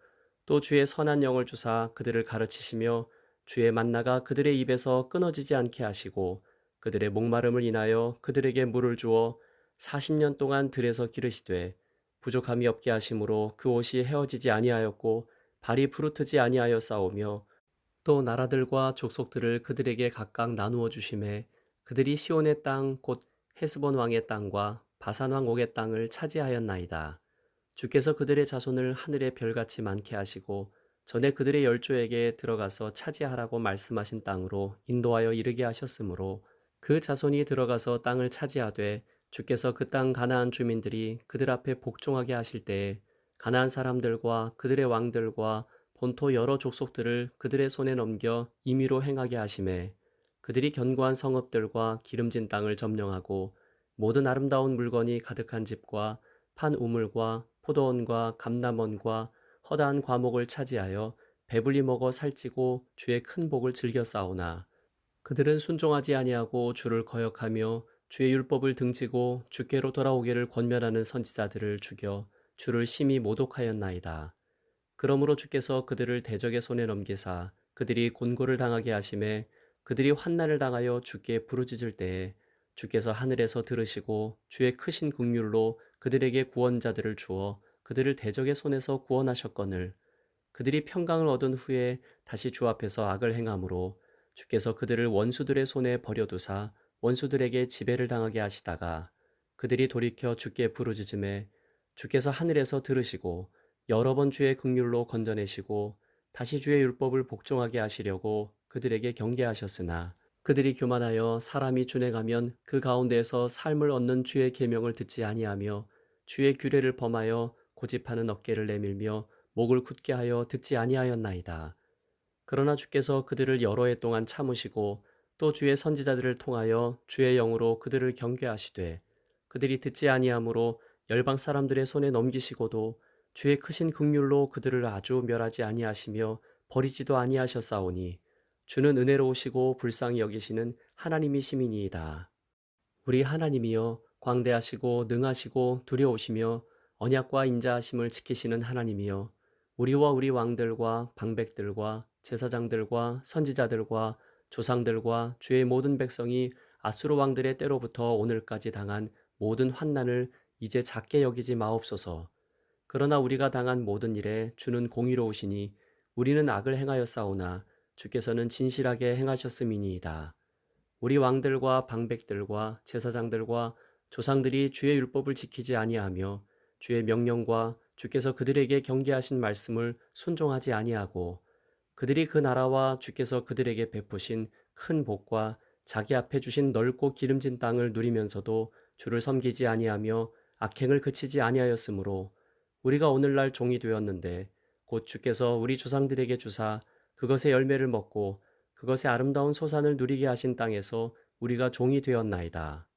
또 주의 선한 영을 주사 그들을 가르치시며 주의 만나가 그들의 입에서 끊어지지 않게 하시고 그들의 목마름을 인하여 그들에게 물을 주어 40년 동안 들에서 기르시되 부족함이 없게 하심으로 그 옷이 헤어지지 아니하였고 발이 부르트지 아니하였사오며 또 나라들과 족속들을 그들에게 각각 나누어 주심에 그들이 시온의 땅 곧 헤스본 왕의 땅과 바산 왕 옥의 땅을 차지하였나이다. 주께서 그들의 자손을 하늘의 별같이 많게 하시고 전에 그들의 열조에게 들어가서 차지하라고 말씀하신 땅으로 인도하여 이르게 하셨으므로 그 자손이 들어가서 땅을 차지하되 주께서 그 땅 가나안 주민들이 그들 앞에 복종하게 하실 때에 가나안 사람들과 그들의 왕들과 본토 여러 족속들을 그들의 손에 넘겨 임의로 행하게 하심에 그들이 견고한 성읍들과 기름진 땅을 점령하고 모든 아름다운 물건이 가득한 집과 판 우물과 포도원과 감람원과 허다한 과목을 차지하여 배불리 먹어 살찌고 주의 큰 복을 즐겨 싸우나 그들은 순종하지 아니하고 주를 거역하며 주의 율법을 등지고 주께로 돌아오기를 권면하는 선지자들을 죽여 주를 심히 모독하였나이다. 그러므로 주께서 그들을 대적의 손에 넘기사 그들이 곤고를 당하게 하심에 그들이 환난을 당하여 주께 부르짖을 때에 주께서 하늘에서 들으시고 주의 크신 긍휼로 그들에게 구원자들을 주어 그들을 대적의 손에서 구원하셨거늘 그들이 평강을 얻은 후에 다시 주 앞에서 악을 행함으로 주께서 그들을 원수들의 손에 버려두사 원수들에게 지배를 당하게 하시다가 그들이 돌이켜 주께 부르짖음에 주께서 하늘에서 들으시고 여러 번 주의 긍휼로 건져내시고 다시 주의 율법을 복종하게 하시려고 그들에게 경계하셨으나 그들이 교만하여 사람이 준행하면 그 가운데에서 삶을 얻는 주의 계명을 듣지 아니하며 주의 규례를 범하여 고집하는 어깨를 내밀며 목을 굳게 하여 듣지 아니하였나이다. 그러나 주께서 그들을 여러 해 동안 참으시고 또 주의 선지자들을 통하여 주의 영으로 그들을 경계하시되 그들이 듣지 아니하므로 열방 사람들의 손에 넘기시고도 주의 크신 긍휼로 그들을 아주 멸하지 아니하시며 버리지도 아니하셨사오니 주는 은혜로우시고 불쌍히 여기시는 하나님이시미니이다. 우리 하나님이여 광대하시고 능하시고 두려우시며 언약과 인자하심을 지키시는 하나님이여 우리와 우리 왕들과 방백들과 제사장들과 선지자들과 조상들과 주의 모든 백성이 아수르 왕들의 때로부터 오늘까지 당한 모든 환난을 이제 작게 여기지 마옵소서. 그러나 우리가 당한 모든 일에 주는 공의로우시니 우리는 악을 행하였사오나 주께서는 진실하게 행하셨음이니이다. 우리 왕들과 방백들과 제사장들과 조상들이 주의 율법을 지키지 아니하며 주의 명령과 주께서 그들에게 경계하신 말씀을 순종하지 아니하고 그들이 그 나라와 주께서 그들에게 베푸신 큰 복과 자기 앞에 주신 넓고 기름진 땅을 누리면서도 주를 섬기지 아니하며 악행을 그치지 아니하였으므로 우리가 오늘날 종이 되었는데 곧 주께서 우리 조상들에게 주사 그것의 열매를 먹고 그것의 아름다운 소산을 누리게 하신 땅에서 우리가 종이 되었나이다.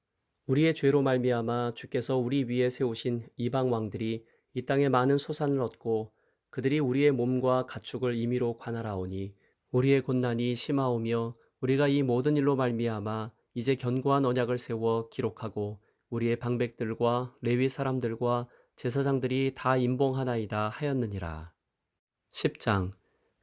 우리의 죄로 말미암아 주께서 우리 위에 세우신 이방 왕들이 이 땅에 많은 소산을 얻고 그들이 우리의 몸과 가축을 임의로 관할하오니 우리의 곤난이 심하오며 우리가 이 모든 일로 말미암아 이제 견고한 언약을 세워 기록하고 우리의 방백들과 레위 사람들과 제사장들이 다 임봉하나이다 하였느니라. 10장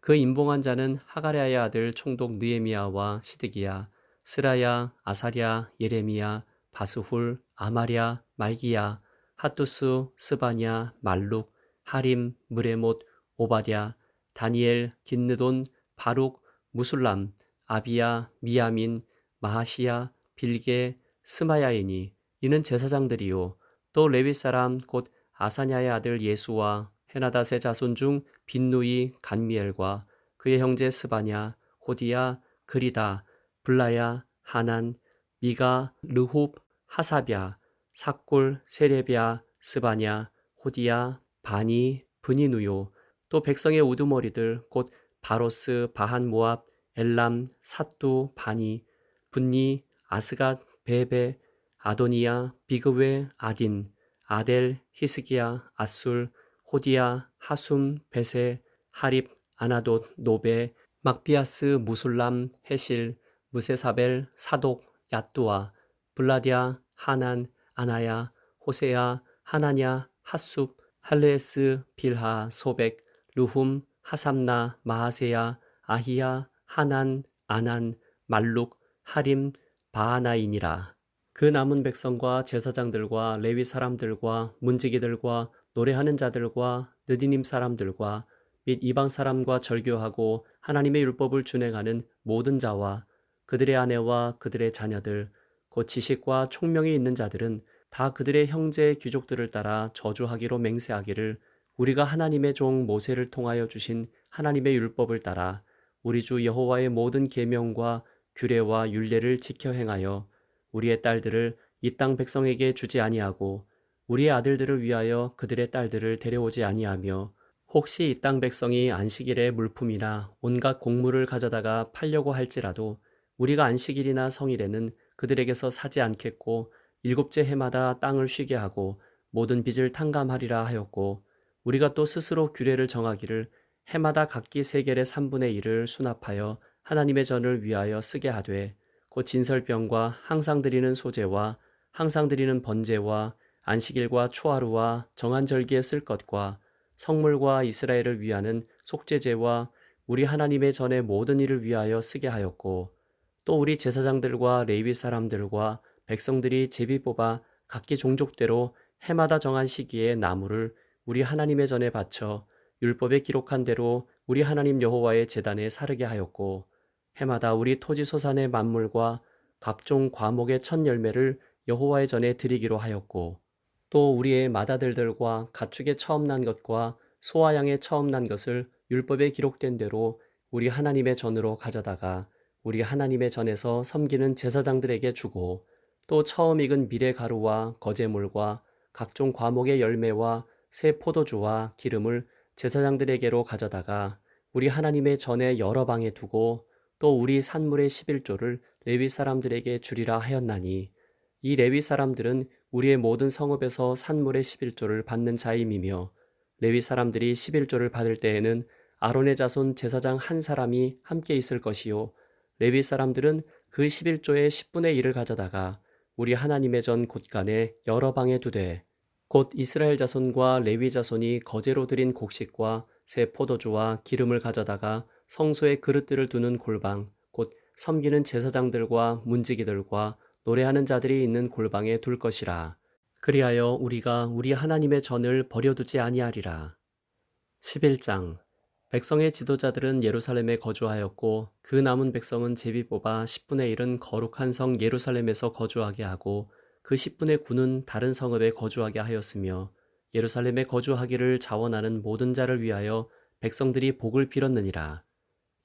그 임봉한 자는 하가랴의 아들 총독 느헤미야와 시드기야, 스라야, 아사랴, 예레미야, 바스훌, 아마랴, 말기야, 핫두스, 스바냐, 말룩, 하림, 무레못, 오바댜, 다니엘, 긴느돈, 바룩, 무술람, 아비야, 미야민, 마하시야, 빌게, 스마야이니 이는 제사장들이요 또 레위 사람 곧 아사냐의 아들 예수와 헤나닷의 자손 중 빈누이 간미엘과 그의 형제 스바냐, 호디야, 그리다, 블라야, 하난, 미가, 르홉, 하사랴, 삭골, 세레비야, 스바냐, 호디야, 바니, 브니누요, 또 백성의 우두머리들 곧 바로스, 바한 모압, 엘람, 삿두, 바니, 분니, 아스갓, 베베, 아도니야, 비그웨, 아딘, 아델, 히스기야, 아술, 호디야, 하숨, 베세, 하립, 아나돗, 노베, 막비아스, 무술람, 헤실, 무세사벨, 사독, 얏두아, 블라디아, 하난, 아나야, 호세야, 하나냐, 핫숲, 할레스, 빌하, 소백, 루훔, 하삼나, 마하세야, 아히야, 하난, 아난, 말룩, 하림, 바하나이니라. 그 남은 백성과 제사장들과 레위 사람들과 문지기들과 노래하는 자들과 느디님 사람들과 및 이방 사람과 절교하고 하나님의 율법을 준행하는 모든 자와 그들의 아내와 그들의 자녀들 곧 지식과 총명이 있는 자들은 다 그들의 형제의 귀족들을 따라 저주하기로 맹세하기를 우리가 하나님의 종 모세를 통하여 주신 하나님의 율법을 따라 우리 주 여호와의 모든 계명과 규례와 율례를 지켜 행하여 우리의 딸들을 이 땅 백성에게 주지 아니하고 우리의 아들들을 위하여 그들의 딸들을 데려오지 아니하며 혹시 이 땅 백성이 안식일에 물품이나 온갖 곡물을 가져다가 팔려고 할지라도 우리가 안식일이나 성일에는 그들에게서 사지 않겠고 일곱째 해마다 땅을 쉬게 하고 모든 빚을 탕감하리라 하였고 우리가 또 스스로 규례를 정하기를 해마다 각기 세겔의 3분의 1을 수납하여 하나님의 전을 위하여 쓰게 하되 곧 진설병과 항상 드리는 소제와 항상 드리는 번제와 안식일과 초하루와 정한 절기에 쓸 것과 성물과 이스라엘을 위하는 속죄제와 우리 하나님의 전의 모든 일을 위하여 쓰게 하였고 또 우리 제사장들과 레위 사람들과 백성들이 제비 뽑아 각기 종족대로 해마다 정한 시기에 나무를 우리 하나님의 전에 바쳐 율법에 기록한 대로 우리 하나님 여호와의 제단에 사르게 하였고 해마다 우리 토지 소산의 만물과 각종 과목의 첫 열매를 여호와의 전에 드리기로 하였고 또 우리의 맏아들들과 가축의 처음 난 것과 소와 양의 처음 난 것을 율법에 기록된 대로 우리 하나님의 전으로 가져다가 우리 하나님의 전에서 섬기는 제사장들에게 주고 또 처음 익은 밀의 가루와 거제물과 각종 과목의 열매와 새 포도주와 기름을 제사장들에게로 가져다가 우리 하나님의 전에 여러 방에 두고 또 우리 산물의 11조를 레위 사람들에게 주리라 하였나니 이 레위 사람들은 우리의 모든 성읍에서 산물의 11조를 받는 자임이며 레위 사람들이 11조를 받을 때에는 아론의 자손 제사장 한 사람이 함께 있을 것이요 레위 사람들은 그 11조의 10분의 1을 가져다가 우리 하나님의 전 곳간에 여러 방에 두되 곧 이스라엘 자손과 레위 자손이 거제로 드린 곡식과 새 포도주와 기름을 가져다가 성소의 그릇들을 두는 골방 곧 섬기는 제사장들과 문지기들과 노래하는 자들이 있는 골방에 둘 것이라. 그리하여 우리가 우리 하나님의 전을 버려두지 아니하리라. 11장 백성의 지도자들은 예루살렘에 거주하였고 그 남은 백성은 제비 뽑아 10분의 1은 거룩한 성 예루살렘에서 거주하게 하고 그 10분의 9는 다른 성읍에 거주하게 하였으며 예루살렘에 거주하기를 자원하는 모든 자를 위하여 백성들이 복을 빌었느니라.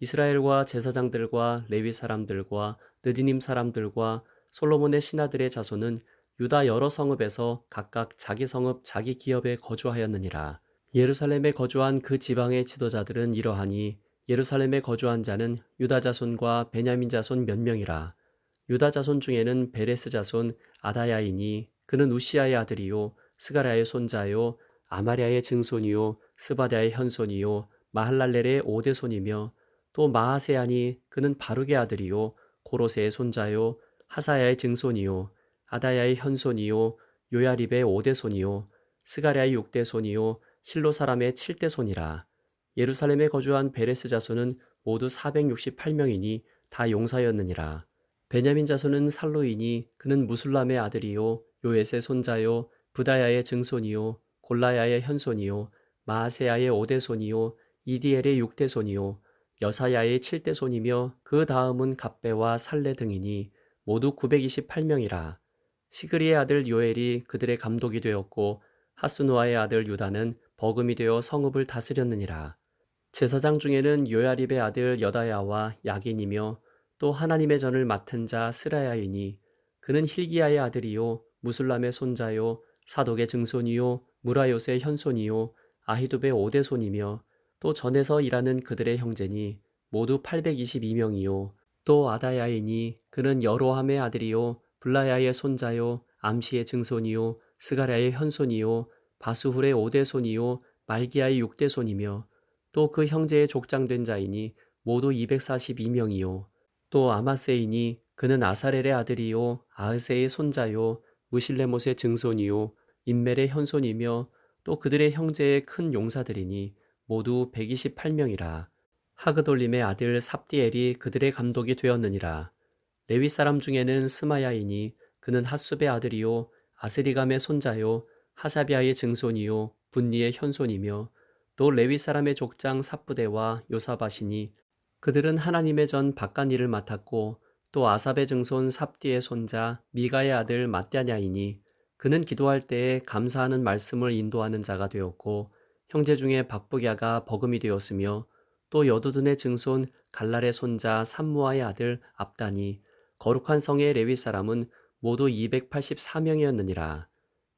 이스라엘과 제사장들과 레위 사람들과 느디님 사람들과 솔로몬의 신하들의 자손은 유다 여러 성읍에서 각각 자기 성읍 자기 기업에 거주하였느니라. 예루살렘에 거주한 그 지방의 지도자들은 이러하니 예루살렘에 거주한 자는 유다 자손과 베냐민 자손 몇 명이라. 유다 자손 중에는 베레스 자손 아다야이니 그는 우시아의 아들이요 스가랴의 손자요 아마랴의 증손이요 스바랴의 현손이요 마할랄렐의 오대손이며 또 마하세아니 그는 바룩의 아들이요 고로세의 손자요 하사야의 증손이요 아다야의 현손이요 요야립의 오대손이요 스가랴의 육대손이요 실로 사람의 칠대손이라. 예루살렘에 거주한 베레스 자손은 모두 468명이니 다 용사였느니라. 베냐민 자손은 살로이니 그는 무술람의 아들이요 요엣의 손자요 부다야의 증손이요 골라야의 현손이요 마아세야의 오대손이요 이디엘의 육대손이요 여사야의 칠대손이며 그 다음은 갑배와 살레 등이니 모두 928명이라. 시그리의 아들 요엘이 그들의 감독이 되었고 하스누아의 아들 유다는 버금이 되어 성읍을 다스렸느니라. 제사장 중에는 요야립의 아들 여다야와 야긴이며 또 하나님의 전을 맡은 자 스라야이니 그는 힐기야의 아들이요 무술람의 손자요 사독의 증손이요 무라요스의 현손이요 아히두베의 오대손이며 또 전에서 일하는 그들의 형제니 모두 822명이요 또 아다야이니 그는 여로함의 아들이요 블라야의 손자요 암시의 증손이요 스가랴의 현손이요 바수훌의 오대손이요 말기야의 육대손이며 또 그 형제의 족장된 자이니 모두 242명이요 또 아마세이니 그는 아사렐의 아들이요 아흐세의 손자요 무실레못의 증손이요 인멜의 현손이며 또 그들의 형제의 큰 용사들이니 모두 128명이라. 하그돌림의 아들 삽디엘이 그들의 감독이 되었느니라. 레위 사람 중에는 스마야이니 그는 핫숲의 아들이요 아스리감의 손자요 하사비아의 증손이요 분니의 현손이며 또 레위 사람의 족장 삽부대와 요사바시니 그들은 하나님의 전 바깥 일을 맡았고 또 아삽의 증손 삽디의 손자 미가의 아들 mat냐이니 그는 기도할 때에 감사하는 말씀을 인도하는 자가 되었고 형제 중에 박부갸가 버금이 되었으며 또 여두둔의 증손 갈랄의 손자 삼무아의 아들 압단이 거룩한 성의 레위 사람은 모두 284명이었느니라.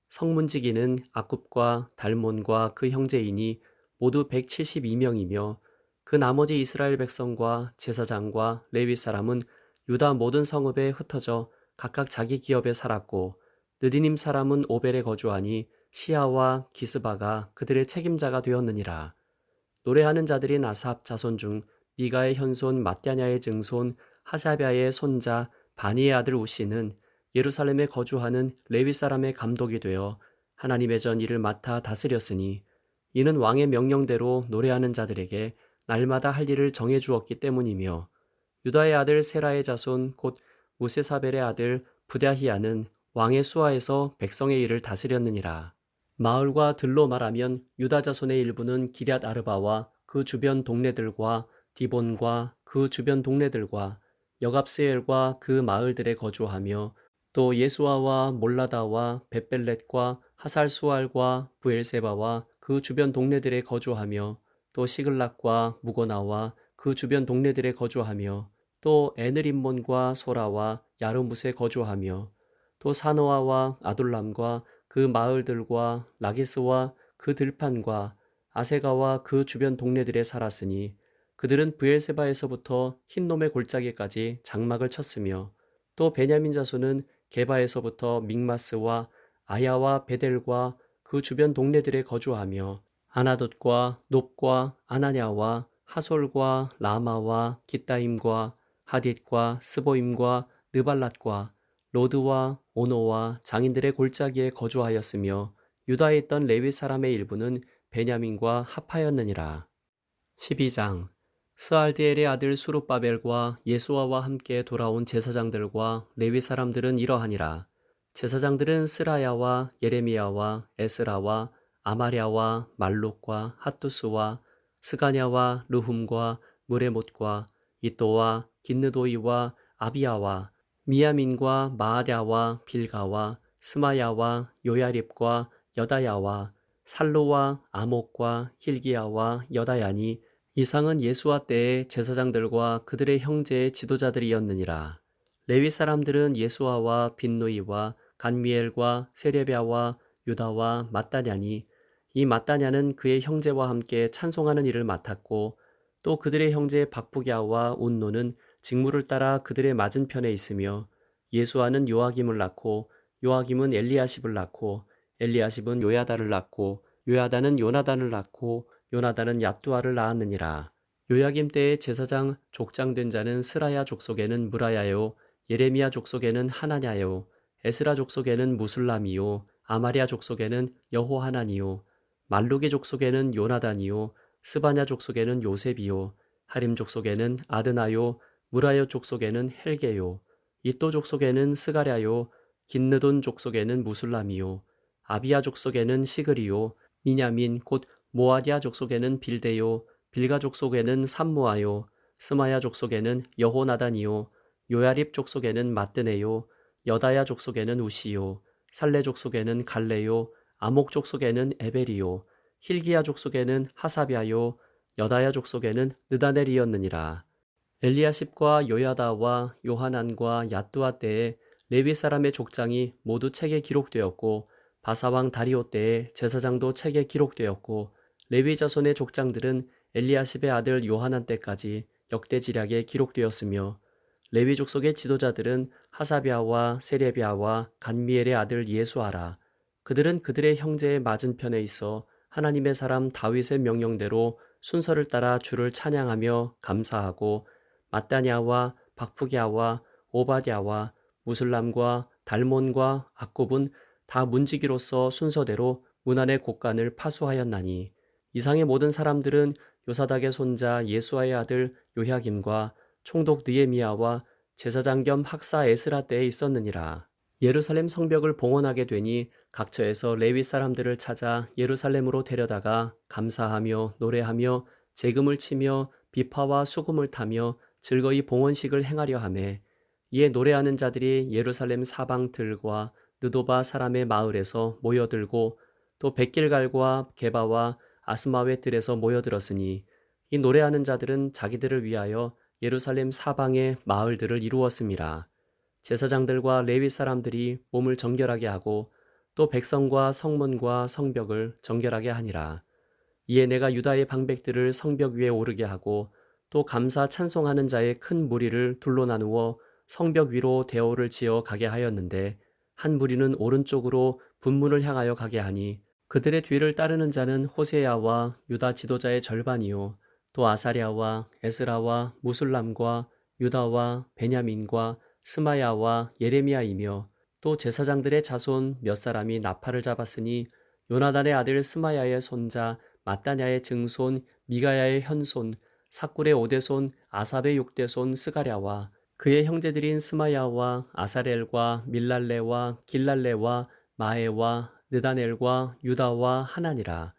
성문지기는 아굽과 달몬과 그 형제이니 모두 172명이며 그 나머지 이스라엘 백성과 제사장과 레위 사람은 유다 모든 성읍에 흩어져 각각 자기 기업에 살았고 느디님 사람은 오벨에 거주하니 시아와 기스바가 그들의 책임자가 되었느니라. 노래하는 자들이 아삽 자손 중 미가의 현손 mat냐의 증손 하사랴의 손자 바니의 아들 우시는 예루살렘에 거주하는 레위 사람의 감독이 되어 하나님의 전 일을 맡아 다스렸으니 이는 왕의 명령대로 노래하는 자들에게 날마다 할 일을 정해 주었기 때문이며 유다의 아들 세라의 자손 곧 무세사벨의 아들 부다히야는 왕의 수하에서 백성의 일을 다스렸느니라. 마을과 들로 말하면 유다 자손의 일부는 기럇 아르바와 그 주변 동네들과 디본과 그 주변 동네들과 여갑스엘과 그 마을들에 거주하며 또 예수아와 몰라다와 벳벨렛과 하살수알과 부엘세바와 그 주변 동네들에 거주하며 또 시글락과 무고나와 그 주변 동네들에 거주하며 또 에느림몬과 소라와 야르무스에 거주하며 또 사노아와 아둘람과 그 마을들과 라기스와 그 들판과 아세가와 그 주변 동네들에 살았으니 그들은 브엘세바에서부터 흰놈의 골짜기까지 장막을 쳤으며 또 베냐민 자손은 게바에서부터 믹마스와 아야와 베델과 그 주변 동네들에 거주하며 아나돗과 놉과 아나냐와 하솔과 라마와 기따임과 하딧과 스보임과 느발랏과 로드와 오노와 장인들의 골짜기에 거주하였으며 유다에 있던 레위 사람의 일부는 베냐민과 합하였느니라. 12장 스알디엘의 아들 수룹바벨과 예수아와 함께 돌아온 제사장들과 레위 사람들은 이러하니라. 제사장들은 스라야와 예레미야와 에스라와 아마랴와 말룩과 핫두스와 스가냐와 르훔과 무레못과 이또와 긴느도이와 아비야와 미야민과 마아랴와 빌가와 스마야와 요야립과 여다야와 살로와 아목과 힐기야와 여다야니 이상은 예수와 때의 제사장들과 그들의 형제의 지도자들이었느니라. 레위 사람들은 예수아와 빈누이와 간미엘과 세레비아와 유다와 mat다냐니 이 mat다냐는 그의 형제와 함께 찬송하는 일을 맡았고 또 그들의 형제 박부갸와 운노는 직무를 따라 그들의 맞은편에 있으며 예수아는 요아김을 낳고 요아김은 엘리야십을 낳고 엘리야십은 요야다를 낳고 요야다는 요나단을 낳고 요나단은 얏두아를 낳았느니라. 요야김 때의 제사장 족장된 자는 스라야 족속에는 무라야요 예레미야 족속에는 하나냐요 에스라 족속에는 무술람이요 아마랴 족속에는 여호하나니요 말루기 족속에는 요나단이요 스바냐 족속에는 요셉이요 하림 족속에는 아드나요 무라요 족속에는 헬게요 이또 족속에는 스가랴요 긴느돈 족속에는 무술람이요 아비야 족속에는 시그리요 미냐민 곧 모아디아 족속에는 빌데요 빌가 족속에는 삼무아요 스마야 족속에는 여호나단이요 요야립 족속에는 마뜨네요 여다야 족속에는 우시요 살레 족속에는 갈레요 아목 족속에는 에벨이요 힐기야 족속에는 하사비아요 여다야 족속에는 느다넬이었느니라. 엘리야십과 요야다와 요하난과 얏두아 때에 레위 사람의 족장이 모두 책에 기록되었고 바사왕 다리오 때에 제사장도 책에 기록되었고 레위 자손의 족장들은 엘리야십의 아들 요하난 때까지 역대지략에 기록되었으며 레위 족속의 지도자들은 하사비아와 세레비아와 간미엘의 아들 예수아라. 그들은 그들의 형제의 맞은편에 있어 하나님의 사람 다윗의 명령대로 순서를 따라 주를 찬양하며 감사하고 mat다냐와 박부갸와 오바댜와 무술람과 달몬과 악굽은 다 문지기로서 순서대로 문안의 곳간을 파수하였나니 이상의 모든 사람들은 요사닥의 손자 예수아의 아들 요야김과 총독 느헤미야와 제사장 겸 학사 에스라 때에 있었느니라. 예루살렘 성벽을 봉헌하게 되니 각처에서 레위 사람들을 찾아 예루살렘으로 데려다가 감사하며 노래하며 재금을 치며 비파와 수금을 타며 즐거이 봉헌식을 행하려 하매 이에 노래하는 자들이 예루살렘 사방 들과 느도바 사람의 마을에서 모여들고 또 백길갈과 게바와 아스마웻 들에서 모여들었으니 이 노래하는 자들은 자기들을 위하여 예루살렘 사방의 마을들을 이루었음이라. 제사장들과 레위 사람들이 몸을 정결하게 하고 또 백성과 성문과 성벽을 정결하게 하니라. 이에 내가 유다의 방백들을 성벽 위에 오르게 하고 또 감사 찬송하는 자의 큰 무리를 둘로 나누어 성벽 위로 대오를 지어 가게 하였는데 한 무리는 오른쪽으로 분문을 향하여 가게 하니 그들의 뒤를 따르는 자는 호세야와 유다 지도자의 절반이요 또 아사랴와 에스라와 무술람과 유다와 베냐민과 스마야와 예레미야이며 또 제사장들의 자손 몇 사람이 나팔을 잡았으니 요나단의 아들 스마야의 손자 mat다냐의 증손 미가야의 현손 삭굴의 오대손 아삽의 육대손 스가랴와 그의 형제들인 스마야와 아사렐과 밀랄레와 길랄레와 마에와 느다넬과 유다와 하나니라.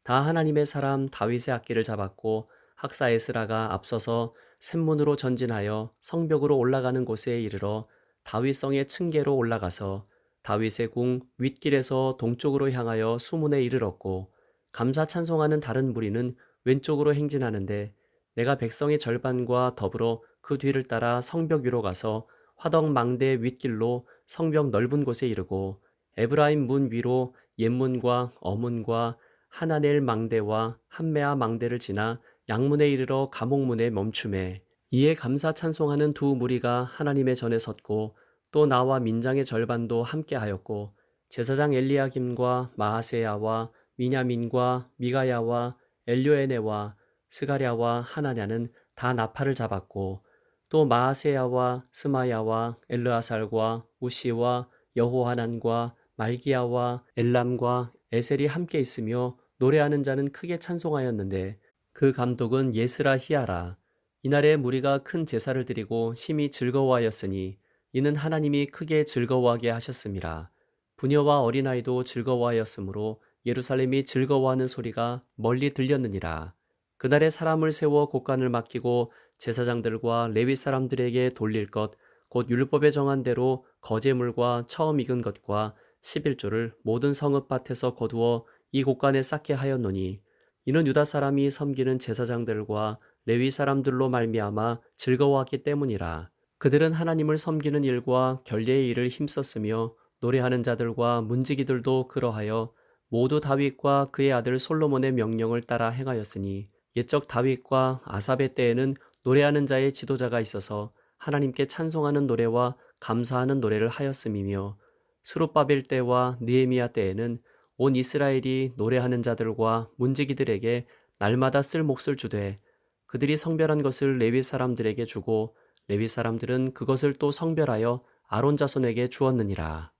다 하나님의 사람 다윗의 악기를 잡았고 학사 에스라가 앞서서 샘문으로 전진하여 성벽으로 올라가는 곳에 이르러 다윗성의 층계로 올라가서 다윗의 궁 윗길에서 동쪽으로 향하여 수문에 이르렀고, 감사 찬송하는 다른 무리는 왼쪽으로 행진하는데, 내가 백성의 절반과 더불어 그 뒤를 따라 성벽 위로 가서 화덕 망대 윗길로 성벽 넓은 곳에 이르고, 에브라임 문 위로 옛문과 어문과 하나넬 망대와 함메아 망대를 지나 양문에 이르러 감옥문에 멈춤에, 이에 감사 찬송하는 두 무리가 하나님의 전에 섰고, 또 나와 민장의 절반도 함께하였고, 제사장 엘리야김과 마하세야와 미냐민과 미가야와 엘료에네와 스가랴와 하나냐는 다 나팔을 잡았고, 또 마하세야와 스마야와 엘르아살과 우시와 여호하난과 말기야와 엘람과 에셀이 함께 있으며 노래하는 자는 크게 찬송하였는데, 그 감독은 예스라 히야라. 이날에 무리가 큰 제사를 드리고 심히 즐거워하였으니 이는 하나님이 크게 즐거워하게 하셨음이라. 부녀와 어린아이도 즐거워하였으므로 예루살렘이 즐거워하는 소리가 멀리 들렸느니라. 그날에 사람을 세워 곳간을 맡기고 제사장들과 레위 사람들에게 돌릴 것, 곧 율법에 정한 대로 거제물과 처음 익은 것과 11조를 모든 성읍밭에서 거두어 이 곳간에 쌓게 하였노니, 이는 유다 사람이 섬기는 제사장들과 레위 사람들로 말미암아 즐거워하기 때문이라. 그들은 하나님을 섬기는 일과 결례의 일을 힘썼으며 노래하는 자들과 문지기들도 그러하여 모두 다윗과 그의 아들 솔로몬의 명령을 따라 행하였으니, 옛적 다윗과 아삽의 때에는 노래하는 자의 지도자가 있어서 하나님께 찬송하는 노래와 감사하는 노래를 하였음이며, 스룹바벨 때와 느헤미야 때에는 온 이스라엘이 노래하는 자들과 문지기들에게 날마다 쓸 몫을 주되, 그들이 성별한 것을 레위 사람들에게 주고 레위 사람들은 그것을 또 성별하여 아론 자손에게 주었느니라.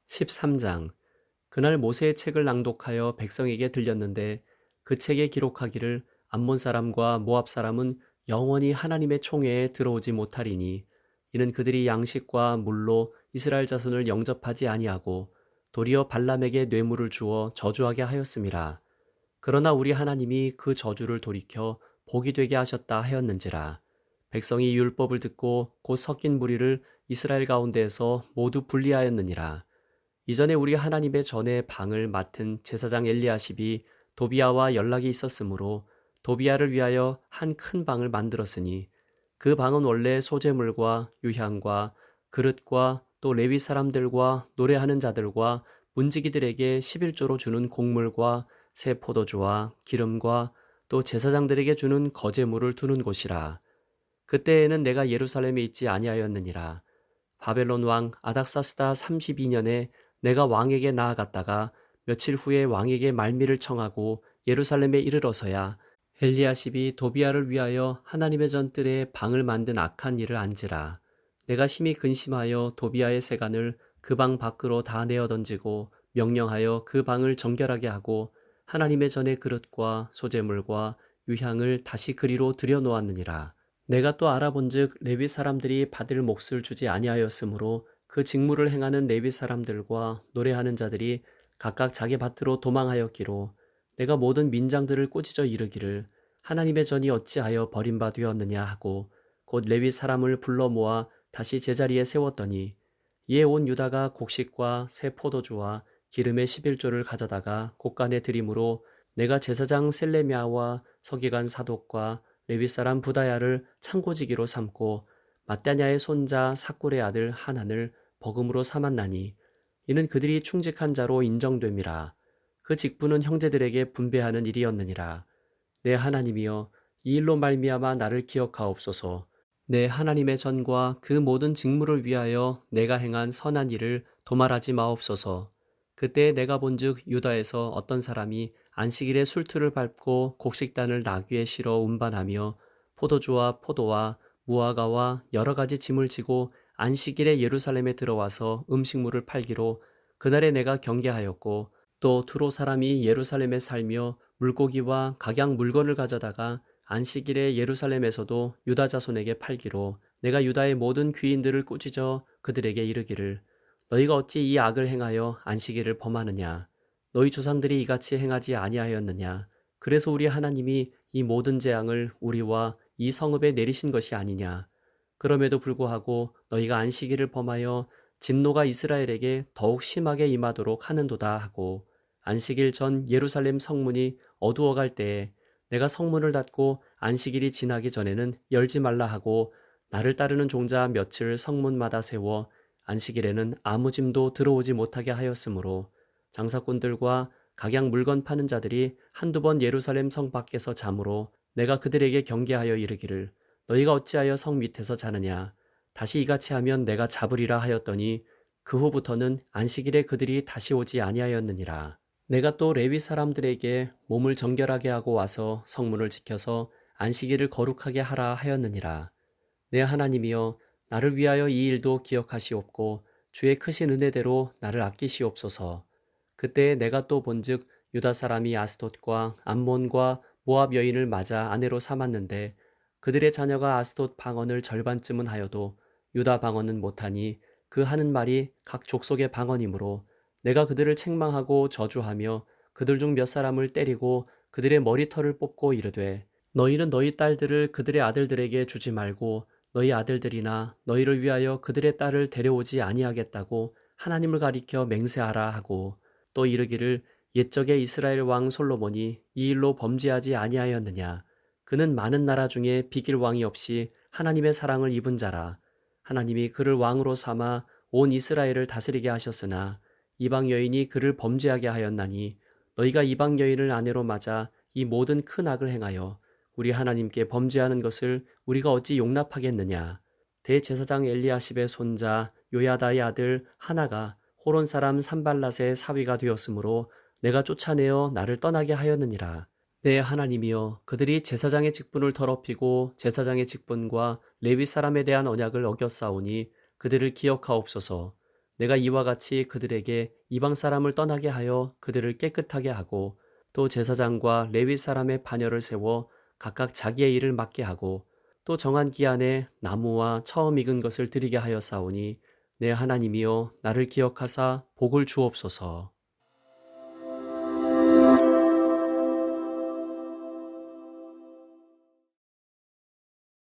13장. 그날 모세의 책을 낭독하여 백성에게 들렸는데, 그 책에 기록하기를 암몬 사람과 모압 사람은 영원히 하나님의 총회에 들어오지 못하리니, 이는 그들이 양식과 물로 이스라엘 자손을 영접하지 아니하고 도리어 발람에게 뇌물을 주어 저주하게 하였음이라. 그러나 우리 하나님이 그 저주를 돌이켜 복이 되게 하셨다 하였는지라. 백성이 율법을 듣고 곧 섞인 무리를 이스라엘 가운데에서 모두 분리하였느니라. 이전에 우리 하나님의 전에 방을 맡은 제사장 엘리야십이 도비야와 연락이 있었으므로 도비야를 위하여 한 큰 방을 만들었으니, 그 방은 원래 소재물과 유향과 그릇과 또 레위 사람들과 노래하는 자들과 문지기들에게 11조로 주는 곡물과 새 포도주와 기름과 또 제사장들에게 주는 거제물을 두는 곳이라. 그때에는 내가 예루살렘에 있지 아니하였느니라. 바벨론 왕 아닥사스다 32년에 내가 왕에게 나아갔다가 며칠 후에 왕에게 말미를 청하고 예루살렘에 이르러서야 엘리야십이 도비야를 위하여 하나님의 전뜰에 방을 만든 악한 일을 안지라. 내가 심히 근심하여 도비야의 세간을 그 방 밖으로 다 내어 던지고 명령하여 그 방을 정결하게 하고 하나님의 전의 그릇과 소재물과 유향을 다시 그리로 들여놓았느니라. 내가 또 알아본즉 레위 사람들이 받을 몫을 주지 아니하였으므로 그 직무를 행하는 레위 사람들과 노래하는 자들이 각각 자기 밭으로 도망하였기로, 내가 모든 민장들을 꾸짖어 이르기를 하나님의 전이 어찌하여 버림바 되었느냐 하고 곧 레위 사람을 불러 모아 다시 제자리에 세웠더니, 이에 온 유다가 곡식과 새 포도주와 기름의 11조를 가져다가 곳간에 드림으로 내가 제사장 셀레미야와 서기관 사독과 레위 사람 부다야를 창고지기로 삼고 matthaniah의 손자 삭굴의 아들 하난을 버금으로 삼았나니, 이는 그들이 충직한 자로 인정됨이라. 그 직분은 형제들에게 분배하는 일이었느니라. 내 하나님이여, 이 일로 말미암아 나를 기억하옵소서. 내 하나님의 전과 그 모든 직무를 위하여 내가 행한 선한 일을 도말하지 마옵소서. 그때 내가 본즉 유다에서 어떤 사람이 안식일에 술틀을 밟고 곡식단을 나귀에 실어 운반하며 포도주와 포도와 무화과와 여러 가지 짐을 지고 안식일에 예루살렘에 들어와서 음식물을 팔기로 그날에 내가 경계하였고, 또 두로 사람이 예루살렘에 살며 물고기와 각양 물건을 가져다가 안식일에 예루살렘에서도 유다 자손에게 팔기로 내가 유다의 모든 귀인들을 꾸짖어 그들에게 이르기를, 너희가 어찌 이 악을 행하여 안식일을 범하느냐? 너희 조상들이 이같이 행하지 아니하였느냐? 그래서 우리 하나님이 이 모든 재앙을 우리와 이 성읍에 내리신 것이 아니냐. 그럼에도 불구하고 너희가 안식일을 범하여 진노가 이스라엘에게 더욱 심하게 임하도록 하는도다 하고, 안식일 전 예루살렘 성문이 어두워갈 때에 내가 성문을 닫고 안식일이 지나기 전에는 열지 말라 하고, 나를 따르는 종자 몇을 성문마다 세워 안식일에는 아무 짐도 들어오지 못하게 하였으므로, 장사꾼들과 각양 물건 파는 자들이 한두 번 예루살렘 성 밖에서 잠으로 내가 그들에게 경계하여 이르기를, 너희가 어찌하여 성 밑에서 자느냐. 다시 이같이 하면 내가 잡으리라 하였더니 그 후부터는 안식일에 그들이 다시 오지 아니하였느니라. 내가 또 레위 사람들에게 몸을 정결하게 하고 와서 성문을 지켜서 안식일을 거룩하게 하라 하였느니라. 내 하나님이여, 나를 위하여 이 일도 기억하시옵고 주의 크신 은혜대로 나를 아끼시옵소서. 그때 내가 또 본즉 유다 사람이 아스돗과 암몬과 모압 여인을 맞아 아내로 삼았는데, 그들의 자녀가 아스돗 방언을 절반쯤은 하여도 유다 방언은 못하니 그 하는 말이 각 족속의 방언이므로, 내가 그들을 책망하고 저주하며 그들 중 몇 사람을 때리고 그들의 머리털을 뽑고 이르되, 너희는 너희 딸들을 그들의 아들들에게 주지 말고 너희 아들들이나 너희를 위하여 그들의 딸을 데려오지 아니하겠다고 하나님을 가리켜 맹세하라 하고, 또 이르기를, 옛적에 이스라엘 왕 솔로몬이 이 일로 범죄하지 아니하였느냐. 그는 많은 나라 중에 비길 왕이 없이 하나님의 사랑을 입은 자라. 하나님이 그를 왕으로 삼아 온 이스라엘을 다스리게 하셨으나 이방 여인이 그를 범죄하게 하였나니, 너희가 이방 여인을 아내로 맞아 이 모든 큰 악을 행하여 우리 하나님께 범죄하는 것을 우리가 어찌 용납하겠느냐. 대제사장 엘리야십의 손자 요야다의 아들 하나가 호론 사람 산발랏의 사위가 되었으므로 내가 쫓아내어 나를 떠나게 하였느니라. 내 하나님이여, 그들이 제사장의 직분을 더럽히고 제사장의 직분과 레위 사람에 대한 언약을 어겼사오니 그들을 기억하옵소서. 내가 이와 같이 그들에게 이방 사람을 떠나게 하여 그들을 깨끗하게 하고, 또 제사장과 레위 사람의 반열을 세워 각각 자기의 일을 맡게 하고, 또 정한 기한에 나무와 처음 익은 것을 드리게 하였사오니 내 하나님이여, 나를 기억하사 복을 주옵소서.